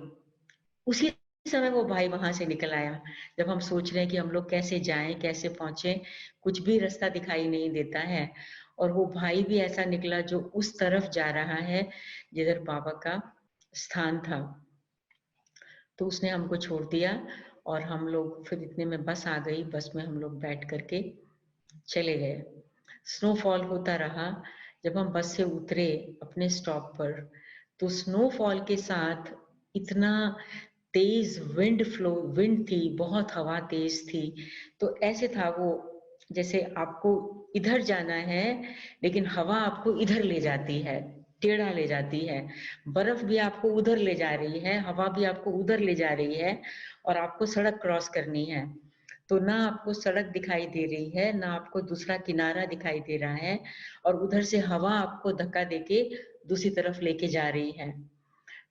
उसी समय वो भाई वहां से निकल आया। जब हम सोच रहे हैं कि हम लोग कैसे जाएं कैसे पहुंचे, कुछ भी रास्ता दिखाई नहीं देता है, और वो भाई भी ऐसा निकला जो उस तरफ जा रहा है जिधर बाबा का स्थान था। तो उसने हमको छोड़ दिया और हम लोग फिर इतने में बस आ गई, बस में हम लोग बैठ करके चले गए। स्नोफॉल होता रहा। जब हम बस से उतरे अपने स्टॉप पर तो स्नोफॉल के साथ इतना तेज विंड थी, बहुत हवा तेज थी। तो ऐसे था वो जैसे आपको इधर जाना है लेकिन हवा आपको इधर ले जाती है, टेढ़ा ले जाती है। बर्फ भी आपको उधर ले जा रही है, हवा भी आपको उधर ले जा रही है, और आपको सड़क क्रॉस करनी है। तो ना आपको सड़क दिखाई दे रही है ना आपको दूसरा किनारा दिखाई दे रहा है, और उधर से हवा आपको धक्का देके दूसरी तरफ लेके जा रही है।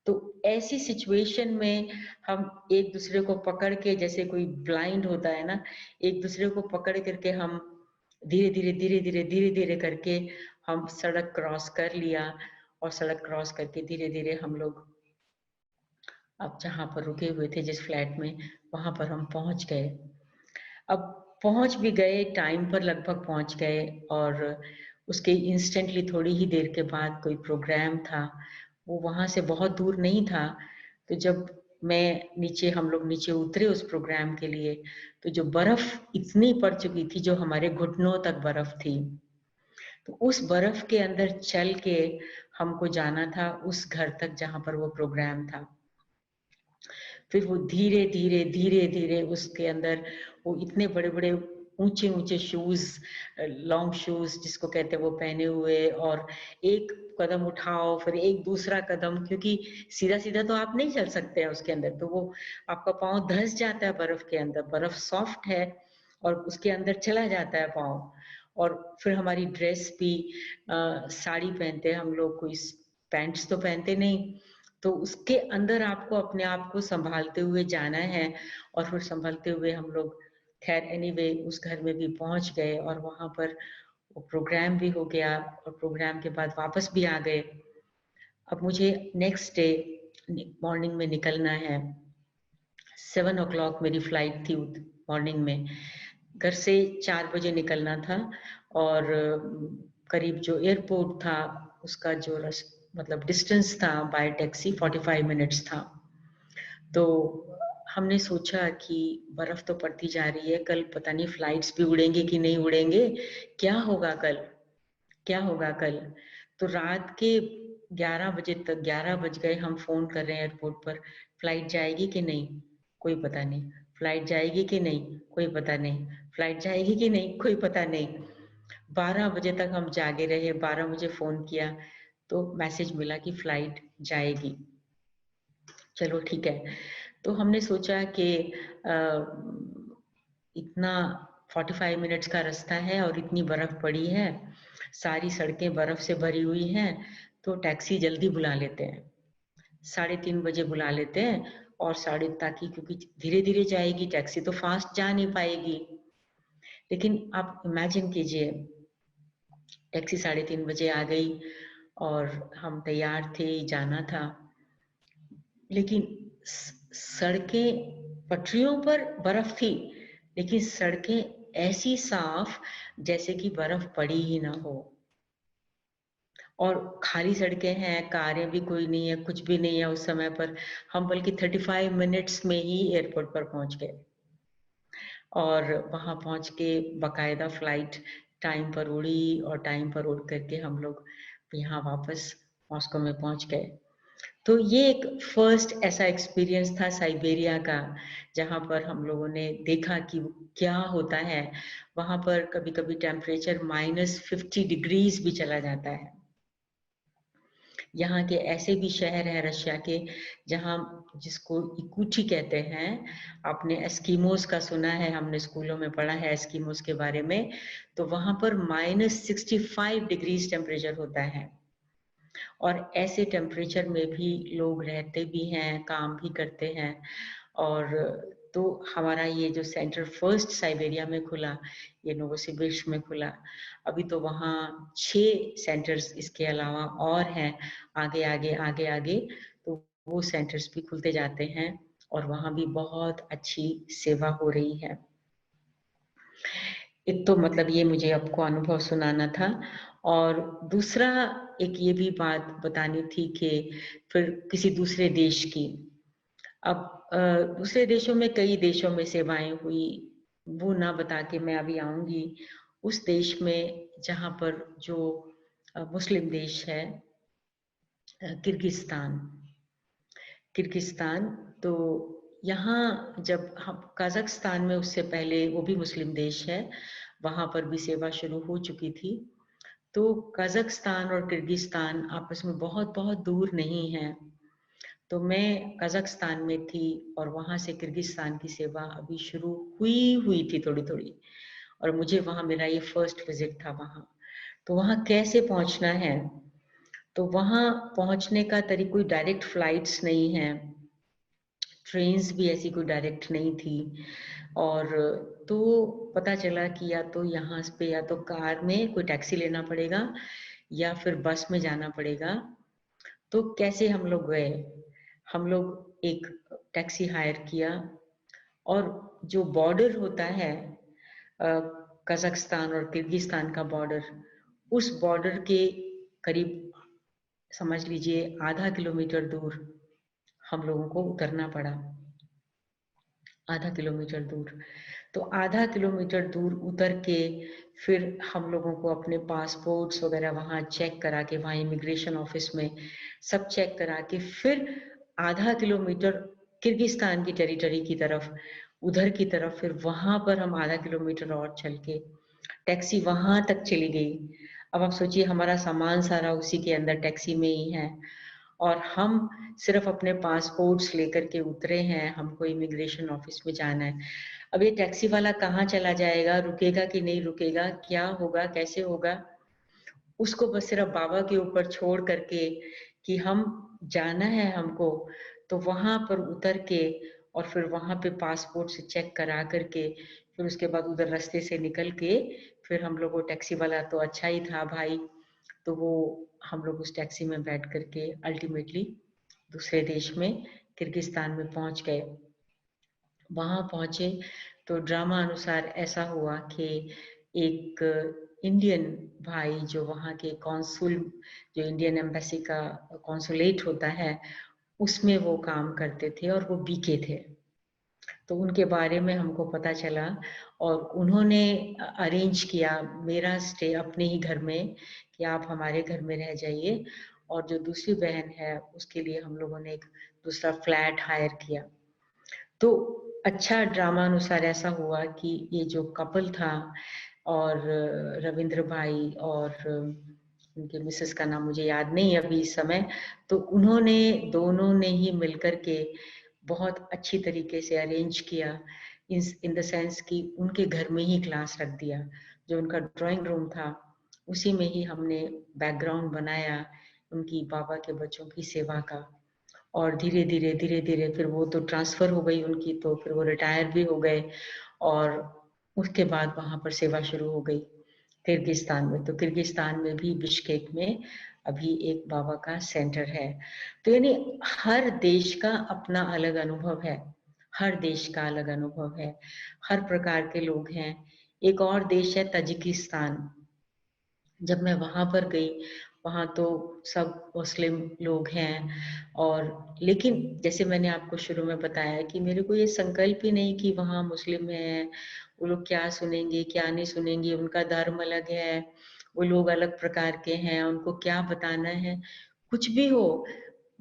तो ऐसी सिचुएशन में हम एक दूसरे को पकड़ के, जैसे कोई ब्लाइंड होता है ना, एक दूसरे को पकड़ करके हम धीरे धीरे धीरे धीरे धीरे धीरे करके हम सड़क क्रॉस कर लिया, और सड़क क्रॉस करके धीरे धीरे हम लोग अब जहाँ पर रुके हुए थे जिस फ्लैट में, वहां पर हम पहुंच गए। अब पहुंच भी गए, टाइम पर लगभग पहुंच गए, और उसके इंस्टेंटली थोड़ी ही देर के बाद कोई प्रोग्राम था, वो वहां से बहुत दूर नहीं था। तो जब हम लोग नीचे उतरे उस प्रोग्राम के लिए, तो जो बर्फ इतनी पड़ चुकी थी, जो हमारे घुटनों तक बर्फ थी, तो उस बर्फ के अंदर चल के हमको जाना था उस घर तक जहां पर वो प्रोग्राम था। फिर वो धीरे धीरे धीरे धीरे उसके अंदर वो इतने बड़े बड़े ऊंचे ऊंचे शूज, लॉन्ग शूज जिसको कहते हैं, वो पहने हुए, और एक कदम उठाओ फिर एक दूसरा कदम, क्योंकि सीधा सीधा तो आप नहीं चल सकते हैं उसके अंदर, तो वो आपका पाँव धंस जाता है बर्फ के अंदर, बर्फ सॉफ्ट है और उसके अंदर चला जाता है पाँव। और फिर हमारी ड्रेस भी, साड़ी पहनते हैं हम लोग, कोई पैंट्स तो पहनते नहीं, तो उसके अंदर आपको अपने आप को संभालते हुए जाना है। और फिर संभालते हुए हम लोग खैर एनीवे उस घर में भी पहुंच गए, और वहां पर वो प्रोग्राम भी हो गया, और प्रोग्राम के बाद वापस भी आ गए। अब मुझे नेक्स्ट डे मॉर्निंग में निकलना है, 7 o'clock मेरी फ्लाइट थी मॉर्निंग में। घर से 4 बजे निकलना था, और करीब जो एयरपोर्ट था उसका जो मतलब डिस्टेंस था बाय टैक्सी 45 मिनट्स था। तो हमने सोचा कि बर्फ तो पड़ती जा रही है, कल पता नहीं फ्लाइट्स भी उड़ेंगे कि नहीं उड़ेंगे, क्या होगा कल, क्या होगा कल। तो रात के 11 बजे तक, 11 बज गए, हम फोन कर रहे हैं एयरपोर्ट पर, फ्लाइट जाएगी कि नहीं, कोई पता नहीं, फ्लाइट जाएगी कि नहीं, कोई पता नहीं, फ्लाइट जाएगी कि नहीं, कोई पता नहीं। 12 बजे तक हम जागे रहे, 12 बजे फोन किया तो मैसेज मिला कि फ्लाइट जाएगी। चलो ठीक है। तो हमने सोचा कि इतना 45 मिनट्स का रास्ता है और इतनी बर्फ पड़ी है, सारी सड़कें बर्फ से भरी हुई हैं, तो टैक्सी जल्दी बुला लेते हैं, 3:30 बजे बुला लेते हैं, और ताकि क्योंकि धीरे धीरे जाएगी टैक्सी तो फास्ट जा नहीं पाएगी। लेकिन आप इमेजिन कीजिए, टैक्सी 3:30 बजे आ गई और हम तैयार थे, जाना था, लेकिन सड़कें, पटरियों पर बर्फ थी लेकिन सड़कें ऐसी साफ जैसे कि बर्फ पड़ी ही ना हो, और खाली सड़कें हैं, कारें भी कोई नहीं है, कुछ भी नहीं है उस समय पर। हम बल्कि 35 मिनट्स में ही एयरपोर्ट पर पहुंच गए, और वहां पहुंच के बाकायदा फ्लाइट टाइम पर उड़ी, और टाइम पर उड़ करके हम लोग यहाँ वापस मॉस्को में पहुंच गए। तो ये एक फर्स्ट ऐसा एक्सपीरियंस था साइबेरिया का, जहाँ पर हम लोगों ने देखा कि क्या होता है वहां पर। कभी कभी टेम्परेचर -50 डिग्रीज भी चला जाता है। यहाँ के ऐसे भी शहर हैं रशिया के जहाँ, जिसको इकूटी कहते हैं, आपने एस्किमोस का सुना है, हमने स्कूलों में पढ़ा है एस्किमोस के बारे में। तो वहां पर -65 डिग्रीज टेम्परेचर होता है, और ऐसे टेम्परेचर में भी लोग रहते भी हैं, काम भी करते हैं। और तो हमारा ये जो सेंटर फर्स्ट साइबेरिया में खुला, ये नोवोसिबिर्स्क में खुला। अभी तो वहाँ 6 सेंटर्स इसके अलावा और हैं, आगे आगे आगे आगे। तो वो सेंटर्स भी खुलते जाते हैं, और वहाँ भी बहुत अच्छी सेवा हो रही है। एक तो मतलब ये मुझे आपको अनुभव सुनाना था, और दूसरा एक ये भी बात बतानी थी कि फिर किसी दूसरे देश की, अब दूसरे देशों में कई देशों में सेवाएं हुई, वो ना बता के मैं अभी आऊंगी उस देश में जहाँ पर जो मुस्लिम देश है, किर्गिस्तान। किर्गिस्तान, तो यहाँ जब हम कजाकिस्तान में, उससे पहले वो भी मुस्लिम देश है, वहां पर भी सेवा शुरू हो चुकी थी। तो कजाकिस्तान और किर्गिस्तान आपस में बहुत बहुत दूर नहीं है। तो मैं कजाकिस्तान में थी, और वहां से किर्गिस्तान की सेवा अभी शुरू हुई थी थोड़ी थोड़ी, और मुझे वहां, मेरा ये फर्स्ट विजिट था वहां। तो वहां कैसे पहुंचना है, तो वहां पहुंचने का तरीका, कोई डायरेक्ट फ्लाइट्स नहीं है, ट्रेन्स भी ऐसी कोई डायरेक्ट नहीं थी। और तो पता चला कि या तो यहाँ पे या तो कार में कोई टैक्सी लेना पड़ेगा, या फिर बस में जाना पड़ेगा। तो कैसे हम लोग गए, हम लोग एक टैक्सी हायर किया, और जो बॉर्डर होता है कजाकिस्तान और किर्गिस्तान का बॉर्डर, उस बॉर्डर के करीब समझ लीजिए आधा किलोमीटर दूर हम लोगों को उतरना पड़ा। आधा किलोमीटर दूर, तो आधा किलोमीटर दूर उतर के फिर हम लोगों को अपने पासपोर्ट्स वगैरह वहाँ चेक करा के, वहाँ इमिग्रेशन ऑफिस में सब चेक करा के, फिर आधा किलोमीटर किर्गिस्तान की टेरिटरी की तरफ, उधर की तरफ, फिर वहां पर हम आधा किलोमीटर और चल के टैक्सी वहां तक चली गई। अब आप सोचिए, हमारा सामान सारा उसी के अंदर टैक्सी में ही है, और हम सिर्फ अपने पासपोर्ट्स लेकर के उतरे हैं, हमको इमिग्रेशन ऑफिस में जाना है। अब ये टैक्सी वाला कहाँ चला जाएगा, रुकेगा कि नहीं रुकेगा, क्या होगा कैसे होगा, उसको बस सिर्फ बाबा के ऊपर छोड़ करके कि हम जाना है हमको। तो वहां पर उतर के, और फिर वहां पे पासपोर्ट से चेक करा करके, फिर उसके बाद उधर रास्ते से निकल के, फिर हम लोग, वो टैक्सी वाला तो अच्छा ही था भाई, तो वो हम लोग उस टैक्सी में बैठ करके अल्टीमेटली दूसरे देश में, किर्गिस्तान में पहुंच गए। वहां पहुंचे तो ड्रामा अनुसार ऐसा हुआ कि एक इंडियन भाई, जो वहाँ के कॉन्सुल, जो इंडियन एम्बेसी का कॉन्सुलेट होता है, उसमें वो काम करते थे, और वो बीके थे। तो उनके बारे में हमको पता चला, और उन्होंने अरेंज किया मेरा स्टे अपने ही घर में, कि आप हमारे घर में रह जाइए, और जो दूसरी बहन है उसके लिए हम लोगों ने एक दूसरा फ्लैट हायर किया। तो अच्छा, ड्रामा अनुसार ऐसा हुआ कि ये जो कपल था, और रविंद्र भाई और उनके मिसेस का नाम मुझे याद नहीं अभी इस समय, तो उन्होंने, दोनों ने ही मिलकर के बहुत अच्छी तरीके से अरेंज किया, इन द सेंस कि उनके घर में ही क्लास रख दिया। जो उनका ड्राइंग रूम था उसी में ही हमने बैकग्राउंड बनाया उनकी, बाबा के बच्चों की सेवा का। और धीरे धीरे धीरे धीरे फिर वो तो ट्रांसफर हो गई उनकी, तो फिर वो रिटायर भी हो गए, और उसके बाद वहां पर सेवा शुरू हो गई किर्गिस्तान में। तो किर्गिस्तान में भी बिश्केक में अभी एक बाबा का सेंटर है। तो यानी हर देश का अपना अलग अनुभव है, हर देश का अलग अनुभव है, हर प्रकार के लोग हैं। एक और देश है ताजिकिस्तान। जब मैं वहां पर गई, वहां तो सब मुस्लिम लोग हैं, और लेकिन जैसे मैंने आपको शुरू में बताया कि मेरे को ये संकल्प ही नहीं कि वहां मुस्लिम है, वो लोग क्या सुनेंगे क्या नहीं सुनेंगे, उनका धर्म अलग है, वो लोग अलग प्रकार के हैं, उनको क्या बताना है। कुछ भी हो,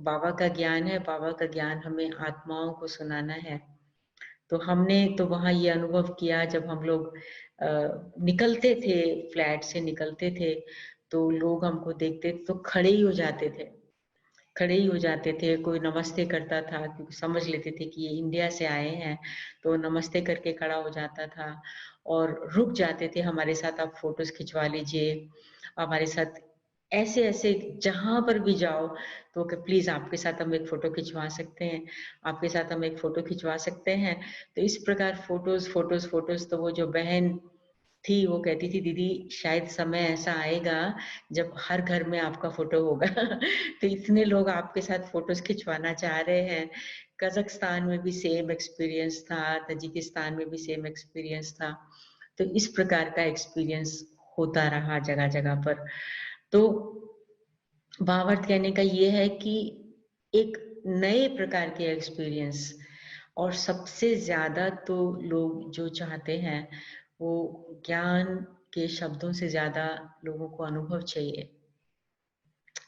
बाबा का ज्ञान है, बाबा का ज्ञान हमें आत्माओं को सुनाना है। तो हमने तो वहाँ ये अनुभव किया, जब हम लोग निकलते थे, फ्लैट से निकलते थे, तो लोग हमको देखते तो खड़े ही हो जाते थे, खड़े ही हो जाते थे। कोई नमस्ते करता था, क्योंकि समझ लेते थे कि ये इंडिया से आए हैं, तो नमस्ते करके खड़ा हो जाता था और रुक जाते थे हमारे साथ, आप फोटोज खिंचवा लीजिए हमारे साथ। ऐसे ऐसे जहां पर भी जाओ तो प्लीज आपके साथ हम एक फोटो खिंचवा सकते हैं, आपके साथ हम एक फोटो खिंचवा सकते हैं। तो इस प्रकार फोटोज फोटोज फोटोज। तो वो जो बहन थी वो कहती थी, दीदी शायद समय ऐसा आएगा जब हर घर में आपका फोटो होगा। तो इतने लोग आपके साथ फोटोज खिंचवाना चाह रहे हैं। कजाकिस्तान में भी सेम एक्सपीरियंस था, ताजिकिस्तान में भी सेम एक्सपीरियंस था। तो इस प्रकार का एक्सपीरियंस होता रहा जगह जगह पर। तो भावार्थ कहने का ये है कि एक नए प्रकार के एक्सपीरियंस, और सबसे ज्यादा तो लोग जो चाहते हैं वो ज्ञान के शब्दों से ज्यादा लोगों को अनुभव चाहिए।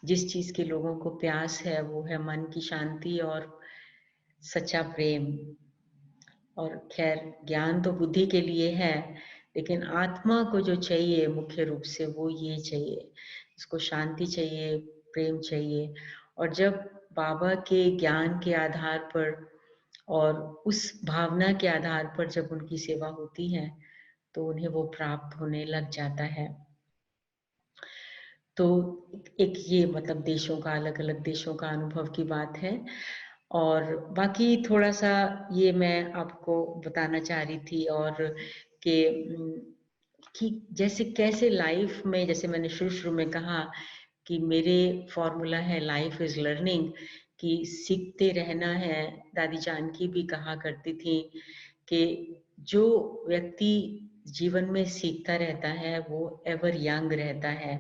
जिस चीज की लोगों को प्यास है वो है मन की शांति और सच्चा प्रेम। और खैर ज्ञान तो बुद्धि के लिए है, लेकिन आत्मा को जो चाहिए मुख्य रूप से वो ये चाहिए, इसको शांति चाहिए, प्रेम चाहिए। और जब बाबा के ज्ञान के आधार पर और उस भावना के आधार पर जब उनकी सेवा होती है तो उन्हें वो प्राप्त होने लग जाता है। तो एक ये मतलब देशों का, अलग अलग देशों का अनुभव की बात है। और बाकी थोड़ा सा ये मैं आपको बताना चाह रही थी, और कि जैसे कैसे लाइफ में, जैसे मैंने शुरू शुरू में कहा कि मेरे फॉर्मूला है लाइफ इज लर्निंग, कि सीखते रहना है। दादी जानकी भी कहा करती थी कि जो व्यक्ति जीवन में सीखता रहता है वो एवर यंग रहता है।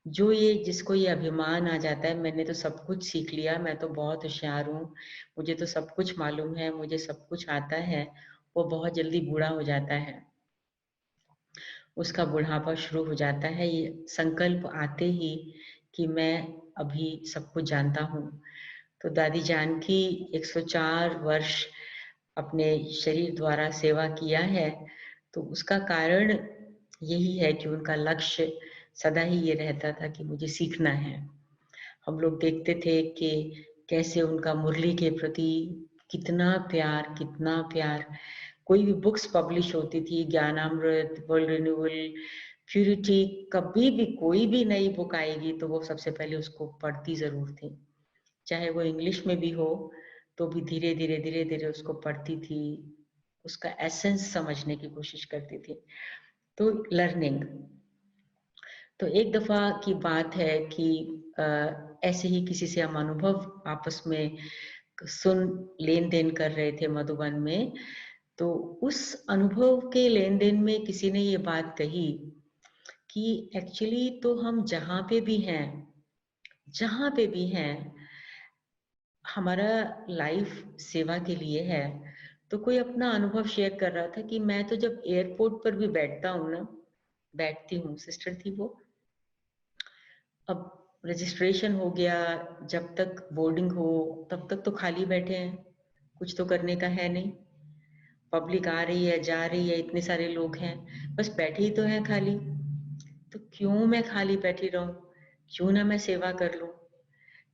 जो ये जिसको ये अभिमान आ जाता है मैंने तो सब कुछ सीख लिया, मैं तो बहुत होशियार हूँ, मुझे तो सब कुछ मालूम है, मुझे सब कुछ आता है, वो बहुत जल्दी बूढ़ा हो जाता है, उसका बुढ़ापा शुरू हो जाता है ये संकल्प आते ही कि मैं अभी सब कुछ जानता हूँ। तो दादी जानकी 104 वर्ष अपने शरीर द्वारा सेवा किया है, तो उसका कारण यही है कि उनका लक्ष्य सदा ही ये रहता था कि मुझे सीखना है। हम लोग देखते थे कि कैसे उनका मुरली के प्रति कितना प्यार, कितना प्यार। कोई भी बुक्स पब्लिश होती थी, ज्ञानामृत, वर्ल्ड रिन्यूअल, प्यूरिटी, कभी भी कोई भी नई बुक आएगी तो वो सबसे पहले उसको पढ़ती जरूर थी, चाहे वो इंग्लिश में भी हो तो भी धीरे धीरे धीरे धीरे उसको पढ़ती थी, उसका एसेंस समझने की कोशिश करती थी। तो लर्निंग, तो एक दफा की बात है कि ऐसे ही किसी से हम अनुभव आपस में सुन लेन देन कर रहे थे मधुबन में। तो उस अनुभव के लेन देन में किसी ने ये बात कही कि एक्चुअली तो हम जहाँ पे भी हैं, जहाँ पे भी हैं, हमारा लाइफ सेवा के लिए है। तो कोई अपना अनुभव शेयर कर रहा था कि मैं तो जब एयरपोर्ट पर भी बैठता हूँ ना, बैठती हूँ, सिस्टर थी वो, अब रजिस्ट्रेशन हो गया, जब तक बोर्डिंग हो तब तक तो खाली बैठे हैं, कुछ तो करने का है नहीं, पब्लिक आ रही है जा रही है, इतने सारे लोग हैं, बस बैठे ही तो हैं खाली, तो क्यों मैं खाली बैठी रहूं, क्यों ना मैं सेवा कर लूं,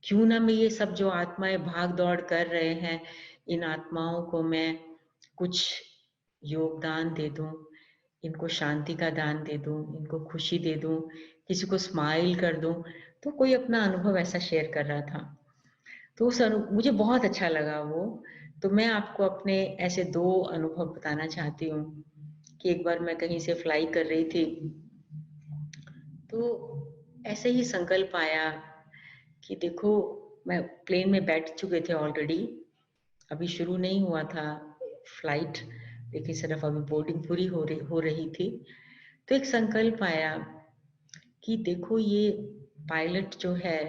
क्यों ना मैं ये सब जो आत्माएं भाग दौड़ कर रहे हैं इन आत्माओं को मैं कुछ योगदान दे दूं, इनको शांति का दान दे दूं, इनको खुशी दे दूं, किसी को स्माइल कर दूं। तो कोई अपना अनुभव ऐसा शेयर कर रहा था, तो मुझे बहुत अच्छा लगा वो। तो मैं आपको अपने ऐसे 2 अनुभव बताना चाहती हूँ कि एक बार मैं कहीं से फ्लाई कर रही थी, तो ऐसे ही संकल्प आया कि देखो, मैं प्लेन में बैठ चुके थे ऑलरेडी, अभी शुरू नहीं हुआ था फ्लाइट, लेकिन सिर्फ अभी बोर्डिंग पूरी हो रही थी। तो एक संकल्प आया कि देखो ये पायलट जो है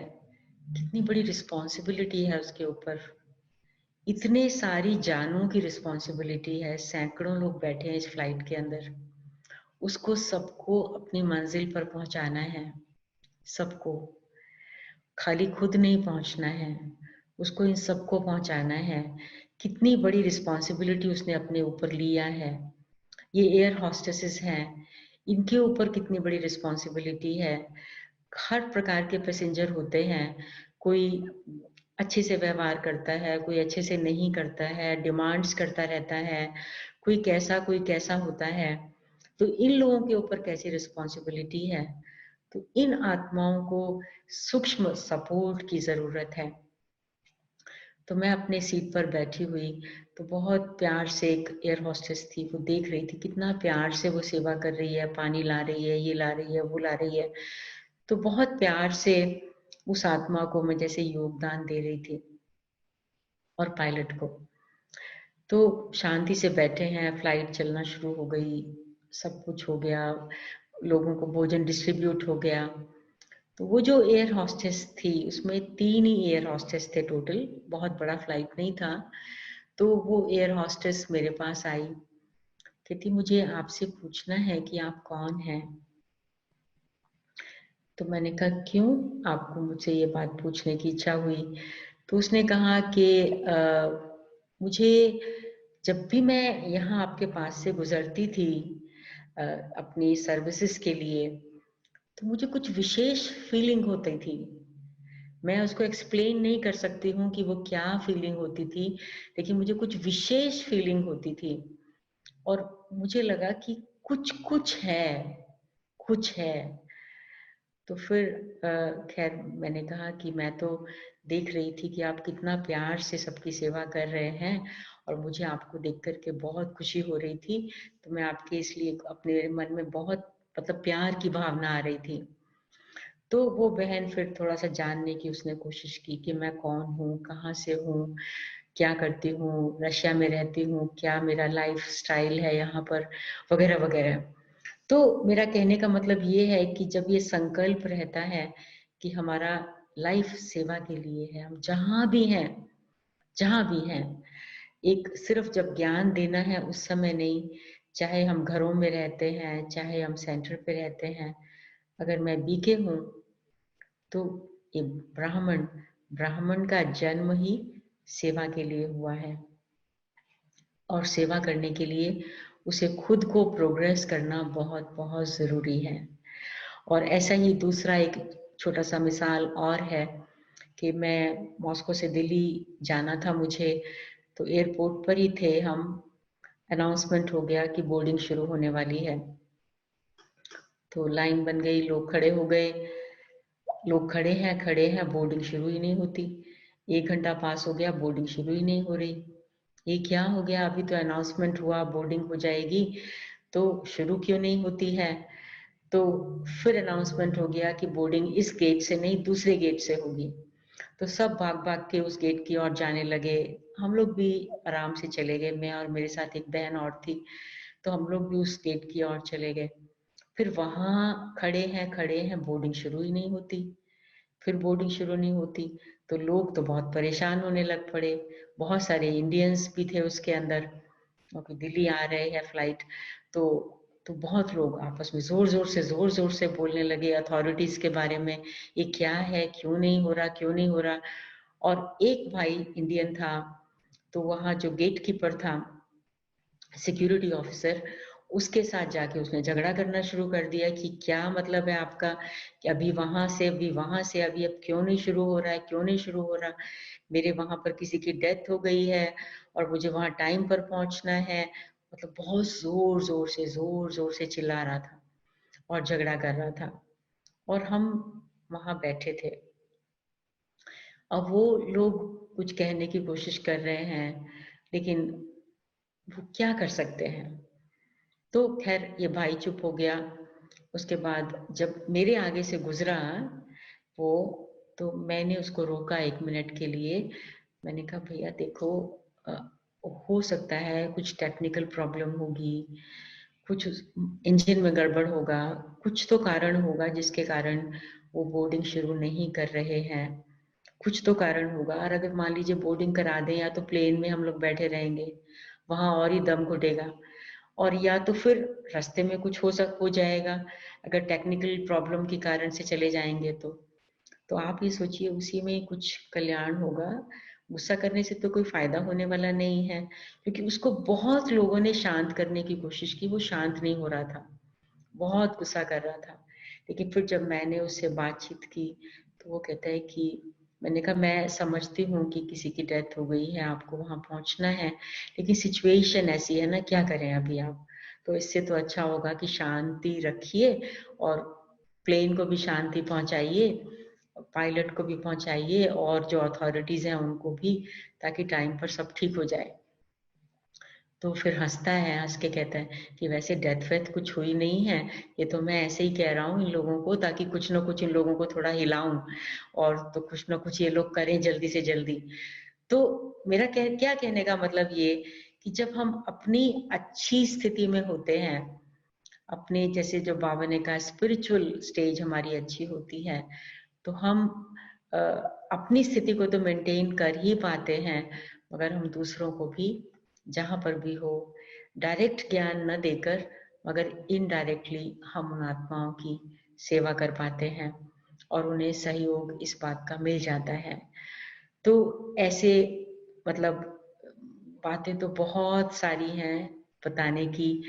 कितनी बड़ी रिस्पॉन्सिबिलिटी है उसके ऊपर, इतने सारी जानों की रिस्पॉन्सिबिलिटी है, सैकड़ों लोग बैठे हैं इस फ्लाइट के अंदर, उसको सबको अपनी मंजिल पर पहुंचाना है, सबको, खाली खुद नहीं पहुंचना है, उसको इन सबको पहुंचाना है। कितनी बड़ी रिस्पॉन्सिबिलिटी उसने अपने ऊपर लिया है। ये एयर हॉस्टेसेस हैं, इनके ऊपर कितनी बड़ी रिस्पॉन्सिबिलिटी है। हर प्रकार के पैसेंजर होते हैं, कोई अच्छे से व्यवहार करता है, कोई अच्छे से नहीं करता है, डिमांड्स करता रहता है, कोई कैसा होता है। तो इन लोगों के ऊपर कैसी रिस्पॉन्सिबिलिटी है। तो इन आत्माओं को सूक्ष्म सपोर्ट की जरूरत है। तो मैं अपने सीट पर बैठी हुई, तो बहुत प्यार से एक एयर होस्टेस थी, वो देख रही थी कितना प्यार से वो सेवा कर रही है, पानी ला रही है, ये ला रही है, वो ला रही है। तो बहुत प्यार से उस आत्मा को मैं जैसे योगदान दे रही थी, और पायलट को। तो शांति से बैठे हैं, फ्लाइट चलना शुरू हो गई, सब कुछ हो गया, लोगों को भोजन डिस्ट्रीब्यूट हो गया। तो वो जो एयर हॉस्टेस थी, उसमें 3 ही एयर हॉस्टेस थे टोटल, बहुत बड़ा फ्लाइट नहीं था। तो वो एयर हॉस्टेस मेरे पास आई, कहती मुझे आपसे पूछना है कि आप कौन हैं। तो मैंने कहा क्यों, आपको मुझसे ये बात पूछने की इच्छा हुई। तो उसने कहा कि मुझे जब भी मैं यहाँ आपके पास से गुजरती थी अपनी सर्विसेज के लिए, तो मुझे कुछ विशेष फीलिंग होती थी। मैं उसको एक्सप्लेन नहीं कर सकती हूँ कि वो क्या फीलिंग होती थी, लेकिन मुझे कुछ विशेष फीलिंग होती थी। और मुझे लगा कि कुछ है, कुछ है। तो फिर खैर मैंने कहा कि मैं तो देख रही थी कि आप कितना प्यार से सबकी सेवा कर रहे हैं, और मुझे आपको देख करके बहुत खुशी हो रही थी। तो मैं आपके इसलिए अपने मन में बहुत मतलब प्यार की भावना आ रही थी। तो वो बहन फिर थोड़ा सा जानने की उसने कोशिश की कि मैं कौन हूँ, कहाँ से हूँ, क्या करती हूँ, रशिया में रहती हूँ, क्या मेरा लाइफ स्टाइल है यहाँ पर, वगैरह वगैरह। तो मेरा कहने का मतलब ये है कि जब ये संकल्प रहता है कि हमारा लाइफ सेवा के लिए है, हम जहाँ भी हैं, एक सिर्फ जब ज्ञान देना है उस समय नहीं, चाहे हम घरों में रहते हैं, चाहे हम सेंटर पे रहते हैं। अगर मैं बीके हूँ, तो ये ब्राह्मण का जन्म ही सेवा के लिए हुआ है, और सेवा करने के लिए उसे खुद को प्रोग्रेस करना बहुत बहुत जरूरी है। और ऐसा ही दूसरा एक छोटा सा मिसाल और है कि मैं मॉस्को से दिल्ली जाना था मुझे, तो एयरपोर्ट पर ही थे हम, अनाउंसमेंट हो गया कि बोर्डिंग शुरू होने वाली है। तो लाइन बन गई, लोग खड़े हो गए, लोग खड़े हैं, बोर्डिंग शुरू ही नहीं होती। 1 घंटा पास हो गया, बोर्डिंग शुरू ही नहीं हो रही। ये क्या हो गया, अभी तो अनाउंसमेंट हुआ बोर्डिंग हो जाएगी, तो शुरू क्यों नहीं होती है। तो फिर अनाउंसमेंट हो गया कि बोर्डिंग इस गेट से नहीं, दूसरे गेट से होगी। तो सब भाग भाग के उस गेट की ओर जाने लगे। हम लोग भी आराम से चले गए, मैं और मेरे साथ एक बहन और थी, तो हम लोग भी उस गेट की ओर चले गए। फिर वहां खड़े हैं, बोर्डिंग शुरू ही नहीं होती। फिर बोर्डिंग शुरू नहीं होती, तो लोग तो बहुत परेशान होने लग पड़े। बहुत सारे इंडियंस भी थे उसके अंदर, क्योंकि दिल्ली आ रहे हैं फ्लाइट। तो बहुत लोग आपस में जोर जोर से बोलने लगे अथॉरिटीज के बारे में, ये क्या है, क्यों नहीं हो रहा, क्यों नहीं हो रहा। और एक भाई इंडियन था, तो वहाँ जो गेट कीपर था, सिक्योरिटी ऑफिसर, उसके साथ जाके उसने झगड़ा करना शुरू कर दिया कि क्या मतलब है आपका, कि अभी वहां से अभी अब क्यों नहीं शुरू हो रहा है, क्यों नहीं शुरू हो रहा। मेरे वहां पर किसी की डेथ हो गई है और मुझे वहां टाइम पर पहुंचना है। मतलब बहुत जोर जोर से चिल्ला रहा था और झगड़ा कर रहा था, और हम वहां बैठे थे। अब वो लोग कुछ कहने की कोशिश कर रहे हैं, लेकिन वो क्या कर सकते हैं। तो खैर ये भाई चुप हो गया। उसके बाद जब मेरे आगे से गुजरा वो, तो मैंने उसको रोका 1 मिनट के लिए। मैंने कहा भैया देखो, हो सकता है कुछ टेक्निकल प्रॉब्लम होगी, कुछ इंजन में गड़बड़ होगा, कुछ तो कारण होगा जिसके कारण वो बोर्डिंग शुरू नहीं कर रहे हैं, कुछ तो कारण होगा। और अगर मान लीजिए बोर्डिंग करा दें, या तो प्लेन में हम लोग बैठे रहेंगे, वहां और ही दम घुटेगा, और या तो फिर रास्ते में कुछ हो जाएगा अगर टेक्निकल प्रॉब्लम के कारण से चले जाएंगे तो आप ये सोचिए उसी में कुछ कल्याण होगा। गुस्सा करने से तो कोई फायदा होने वाला नहीं है, क्योंकि उसको बहुत लोगों ने शांत करने की कोशिश की, वो शांत नहीं हो रहा था, बहुत गुस्सा कर रहा था। लेकिन फिर जब मैंने उससे बातचीत की तो वो कहता है कि मैंने कहा मैं समझती हूँ कि किसी की डेथ हो गई है, आपको वहां पहुंचना है, लेकिन सिचुएशन ऐसी है ना, क्या करें अभी आप। तो इससे तो अच्छा होगा कि शांति रखिए और प्लेन को भी शांति पहुंचाइए, पायलट को भी पहुंचाइए और जो अथॉरिटीज हैं उनको भी, ताकि टाइम पर सब ठीक हो जाए। तो फिर हंसता है, हंस के कहता है कि वैसे डेथ वेथ कुछ हुई नहीं है, ये तो मैं ऐसे ही कह रहा हूँ इन लोगों को, ताकि कुछ ना कुछ इन लोगों को थोड़ा हिलाऊं और तो कुछ ना कुछ ये लोग करें जल्दी से जल्दी। तो मेरा क्या कहने का मतलब ये कि जब हम अपनी अच्छी स्थिति में होते हैं, अपने जैसे जो बाबा ने कहा स्पिरिचुअल स्टेज हमारी अच्छी होती है, तो हम अ, अपनी स्थिति को तो मेंटेन कर ही पाते हैं, मगर हम दूसरों को भी जहां पर भी हो डायरेक्ट ज्ञान न देकर मगर इनडायरेक्टली हम उन आत्माओं की सेवा कर पाते हैं और उन्हें सहयोग इस बात का मिल जाता है। तो ऐसे मतलब बातें तो बहुत सारी हैं बताने की,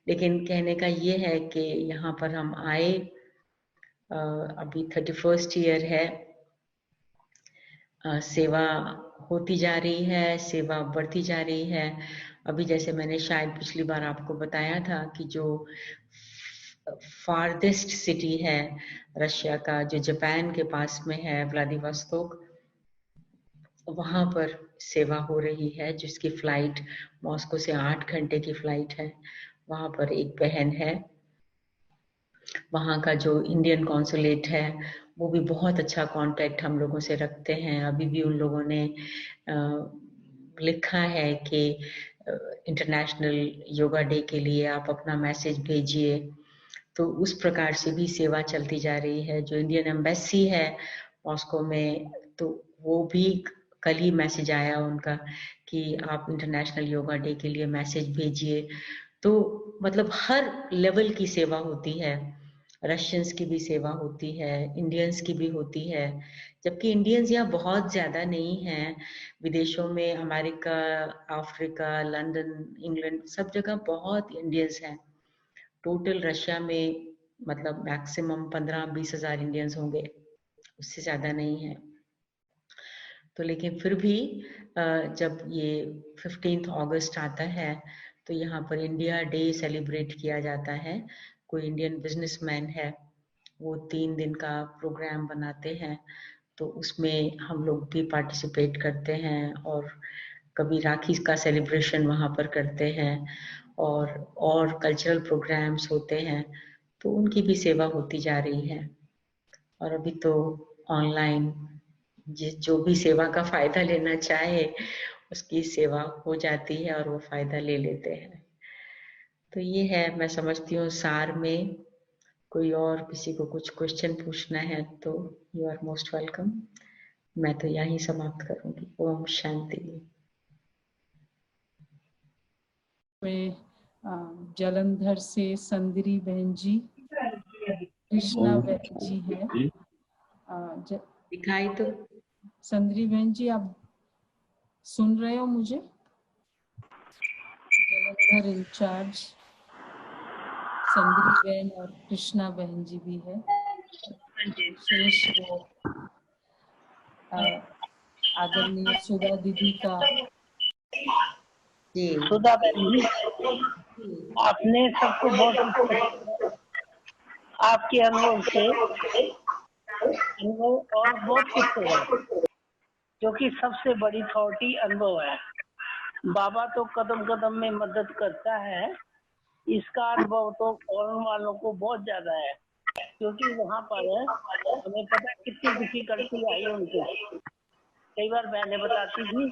लेकिन कहने का ये है कि यहाँ पर हम आए, अभी 31st ईयर है, सेवा होती जा रही है, सेवा बढ़ती जा रही है। अभी जैसे मैंने शायद पिछली बार आपको बताया था कि जो फारदेस्ट सिटी है रशिया का, जो जापान के पास में है, व्लादिवोस्तोक, वहां पर सेवा हो रही है, जिसकी फ्लाइट मॉस्को से 8 घंटे की फ्लाइट है। वहां पर एक बहन है, वहाँ का जो इंडियन कॉन्सुलेट है वो भी बहुत अच्छा कांटेक्ट हम लोगों से रखते हैं। अभी भी उन लोगों ने लिखा है कि इंटरनेशनल योगा डे के लिए आप अपना मैसेज भेजिए। तो उस प्रकार से भी सेवा चलती जा रही है। जो इंडियन एम्बेसी है मॉस्को में, तो वो भी कल ही मैसेज आया उनका कि आप इंटरनेशनल योगा डे के लिए मैसेज भेजिए। तो मतलब हर लेवल की सेवा होती है, रशियंस की भी सेवा होती है, इंडियंस की भी होती है, जबकि इंडियंस यहाँ बहुत ज्यादा नहीं है। विदेशों में अमेरिका, अफ्रीका, लंदन, इंग्लैंड, सब जगह बहुत इंडियंस हैं। टोटल रशिया में मतलब मैक्सिमम 15-20 हजार इंडियंस होंगे, उससे ज्यादा नहीं है। तो लेकिन फिर भी जब ये 15 अगस्त आता है तो यहाँ पर इंडिया डे सेलिब्रेट किया जाता है। कोई इंडियन बिजनेसमैन है, वो 3 दिन का प्रोग्राम बनाते हैं, तो उसमें हम लोग भी पार्टिसिपेट करते हैं और कभी राखी का सेलिब्रेशन वहाँ पर करते हैं और कल्चरल प्रोग्राम्स होते हैं। तो उनकी भी सेवा होती जा रही है। और अभी तो ऑनलाइन जो भी सेवा का फायदा लेना चाहे उसकी सेवा हो जाती है और वो फायदा ले लेते हैं। तो ये है, मैं समझती हूँ सार में। कोई और किसी को कुछ क्वेश्चन पूछना है तो यू आर मोस्ट वेलकम। मैं तो यहीं समाप्त करूंगी। ओम शांति। में जलंधर से संदरी बहन जी, कृष्णा बहन जी है। दिखाई तो संदरी बहन जी, आप सुन रहे हो मुझे? जलंधर इंचार्ज संदरी बहन और कृष्णा बहन जी भी है। शेष वो आदरणीय सुधा दीदी का। जी सुधा बहन जी, आपने सबको बहुत आपके अनुभव से अनुभव और बहुत कुछ है, जो कि सबसे बड़ी अथॉरिटी अनुभव है। बाबा तो कदम कदम में मदद करता है, इसका अनुभव तो फॉरेन वालों को बहुत ज्यादा है, क्योंकि वहाँ पर हमें पता कितनी डिफिकल्टी आई उनको। कई बार बहनें बताती थी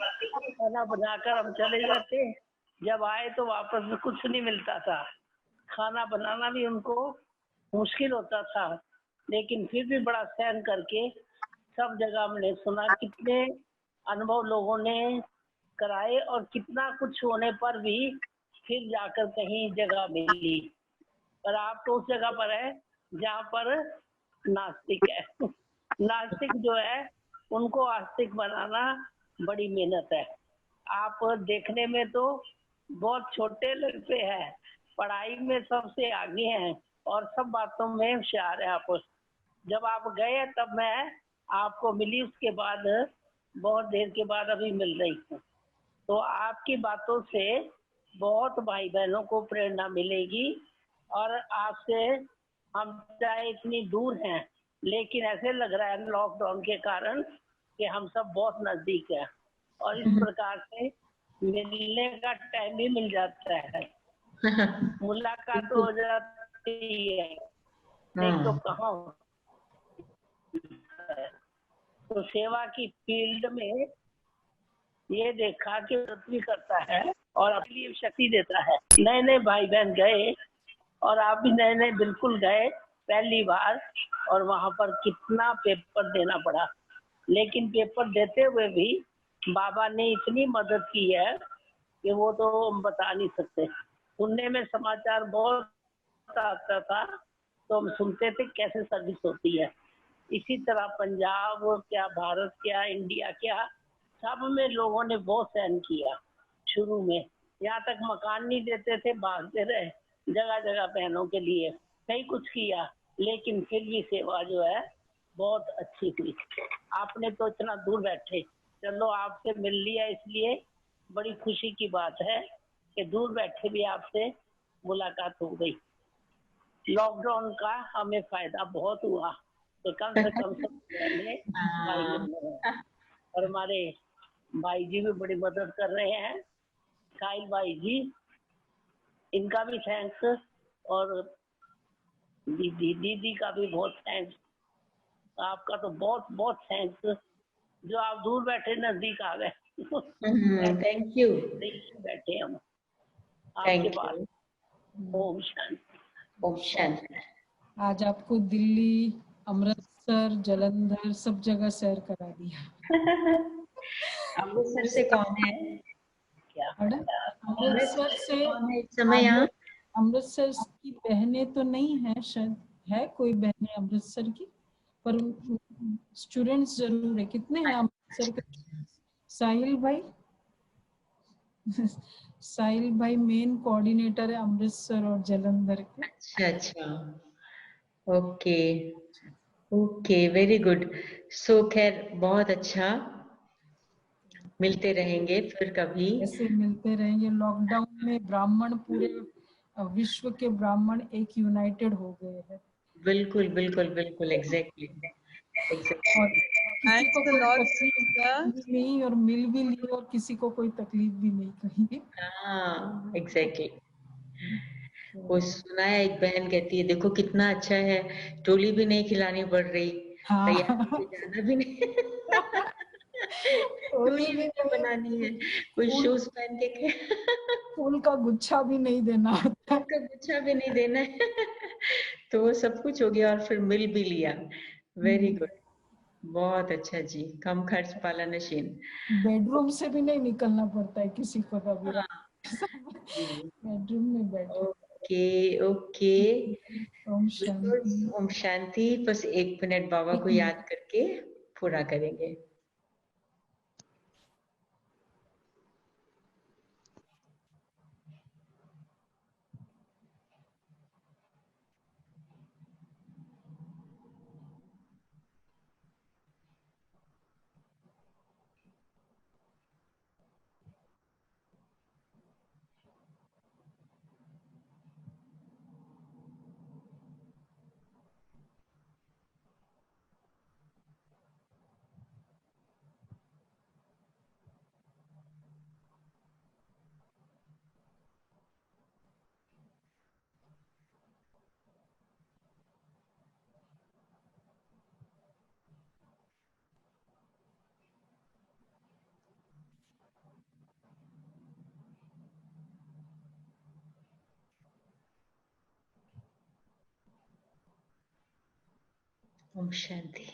खाना बनाकर हम चले जाते, जब आए तो वापस में कुछ नहीं मिलता था। खाना बनाना भी उनको मुश्किल होता था, लेकिन फिर भी बड़ा सहन करके सब जगह हमने सुना, कितने अनुभव लोगों ने कराए और कितना कुछ होने पर भी फिर जाकर कहीं जगह मिली। पर आप तो उस जगह पर है जहाँ पर नास्तिक है। नास्तिक जो है उनको आस्तिक बनाना बड़ी मेहनत है। आप देखने में तो बहुत छोटे लगते हैं, पढ़ाई में सबसे आगे हैं और सब बातों में होशियार है आप। जब आप गए तब मैं आपको मिली, उसके बाद बहुत देर के बाद अभी मिल रही हूँ। तो आपकी बातों से बहुत भाई बहनों को प्रेरणा मिलेगी और आपसे हम चाहे इतनी दूर हैं लेकिन ऐसे लग रहा है लॉकडाउन के कारण कि हम सब बहुत नजदीक हैं और इस प्रकार से मिलने का टाइम भी मिल जाता है, मुलाकात हो जाती है, नहीं तो कहाँ होता है। तो सेवा की फील्ड में ये देखा कि व्रत भी करता है और अपने लिए शक्ति देता है। नए नए भाई बहन गए और आप भी नए नए बिल्कुल गए पहली बार, और वहां पर कितना पेपर देना पड़ा, लेकिन पेपर देते हुए भी बाबा ने इतनी मदद की है कि वो तो हम बता नहीं सकते। सुनने में समाचार बहुत आता था तो हम सुनते थे कैसे सर्विस होती है। इसी तरह पंजाब क्या, भारत क्या, इंडिया क्या, सब में लोगों ने बहुत सहन किया। शुरू में यहाँ तक मकान नहीं देते थे, भागते रहे जगह जगह बहनों के लिए, कई कुछ किया, लेकिन फिर भी सेवा जो है बहुत अच्छी थी। आपने तो इतना दूर बैठे, चलो आपसे मिल लिया, इसलिए बड़ी खुशी की बात है कि दूर बैठे भी आपसे मुलाकात हो गई। लॉकडाउन का हमें फायदा बहुत हुआ, तो कम से कम सब पहले भाई बहनों हैं। और हमारे भाई जी भी बड़ी मदद कर रहे हैं, साहिल भाई जी, इनका भी थैंक्स, और दीदी दीदी का भी बहुत थैंक्स। आपका तो बहुत बहुत थैंक्स जो आप दूर बैठे नजदीक आ गए। थैंक यू, बैठे हम आपके थैंक पास। यू। ओम शांति। ओम शांति। आज आपको दिल्ली, अमृतसर, जलंधर सब जगह सैर करा दिया। अमृतसर से कौन है? क्या अमृतसर से कौन है इस समय यहाँ? अमृतसर की बहनें तो नहीं है, शायद है कोई बहनें अमृतसर की, पर स्टूडेंट्स जरूर है। कितने हैं अमृतसर के? साहिल भाई साहिल भाई मेन कोऑर्डिनेटर है अमृतसर और जलंधर के। अच्छा अच्छा, ओके ओके, वेरी गुड। सो खैर बहुत अच्छा, मिलते रहेंगे फिर कभी। ऐसे मिलते रहेंगे। लॉकडाउन में ब्राह्मण पूरे विश्व के ब्राह्मण एक यूनाइटेड हो गए हैं। बिल्कुल बिल्कुल बिल्कुल, एग्जैक्टली एग्जैक्टली। और किसी को कोई तकलीफ भी नहीं, और मिल भी लिए और किसी को कोई तकलीफ भी नहीं कहीं। हाँ एग्जैक्टली। वो सुना है, एक बहन कहती है देखो कितना अच्छा है, टोली भी नहीं खिलानी पड़ रही, तैयारी हाँ से जाना भी नहीं टोली मील भी नहीं नहीं, बनानी है, कोई फूल शूज पहन के फूल का गुच्छा भी नहीं देना होता है। उनका गुच्छा भी नहीं देना है तो वो सब कुछ हो गया और फिर मिल भी लिया। वेरी गुड, बहुत अच्छा जी, कम खर्च पाला नशीन। बेडरूम से भी नहीं निकलना पड़ता है किसी को कभी हाँ रात। जी, बेडरूम में बैठे। Okay okay. ओम शांति। ओम शांति। बस 1 मिनट बाबा को याद करके पूरा करेंगे। ओम शांति।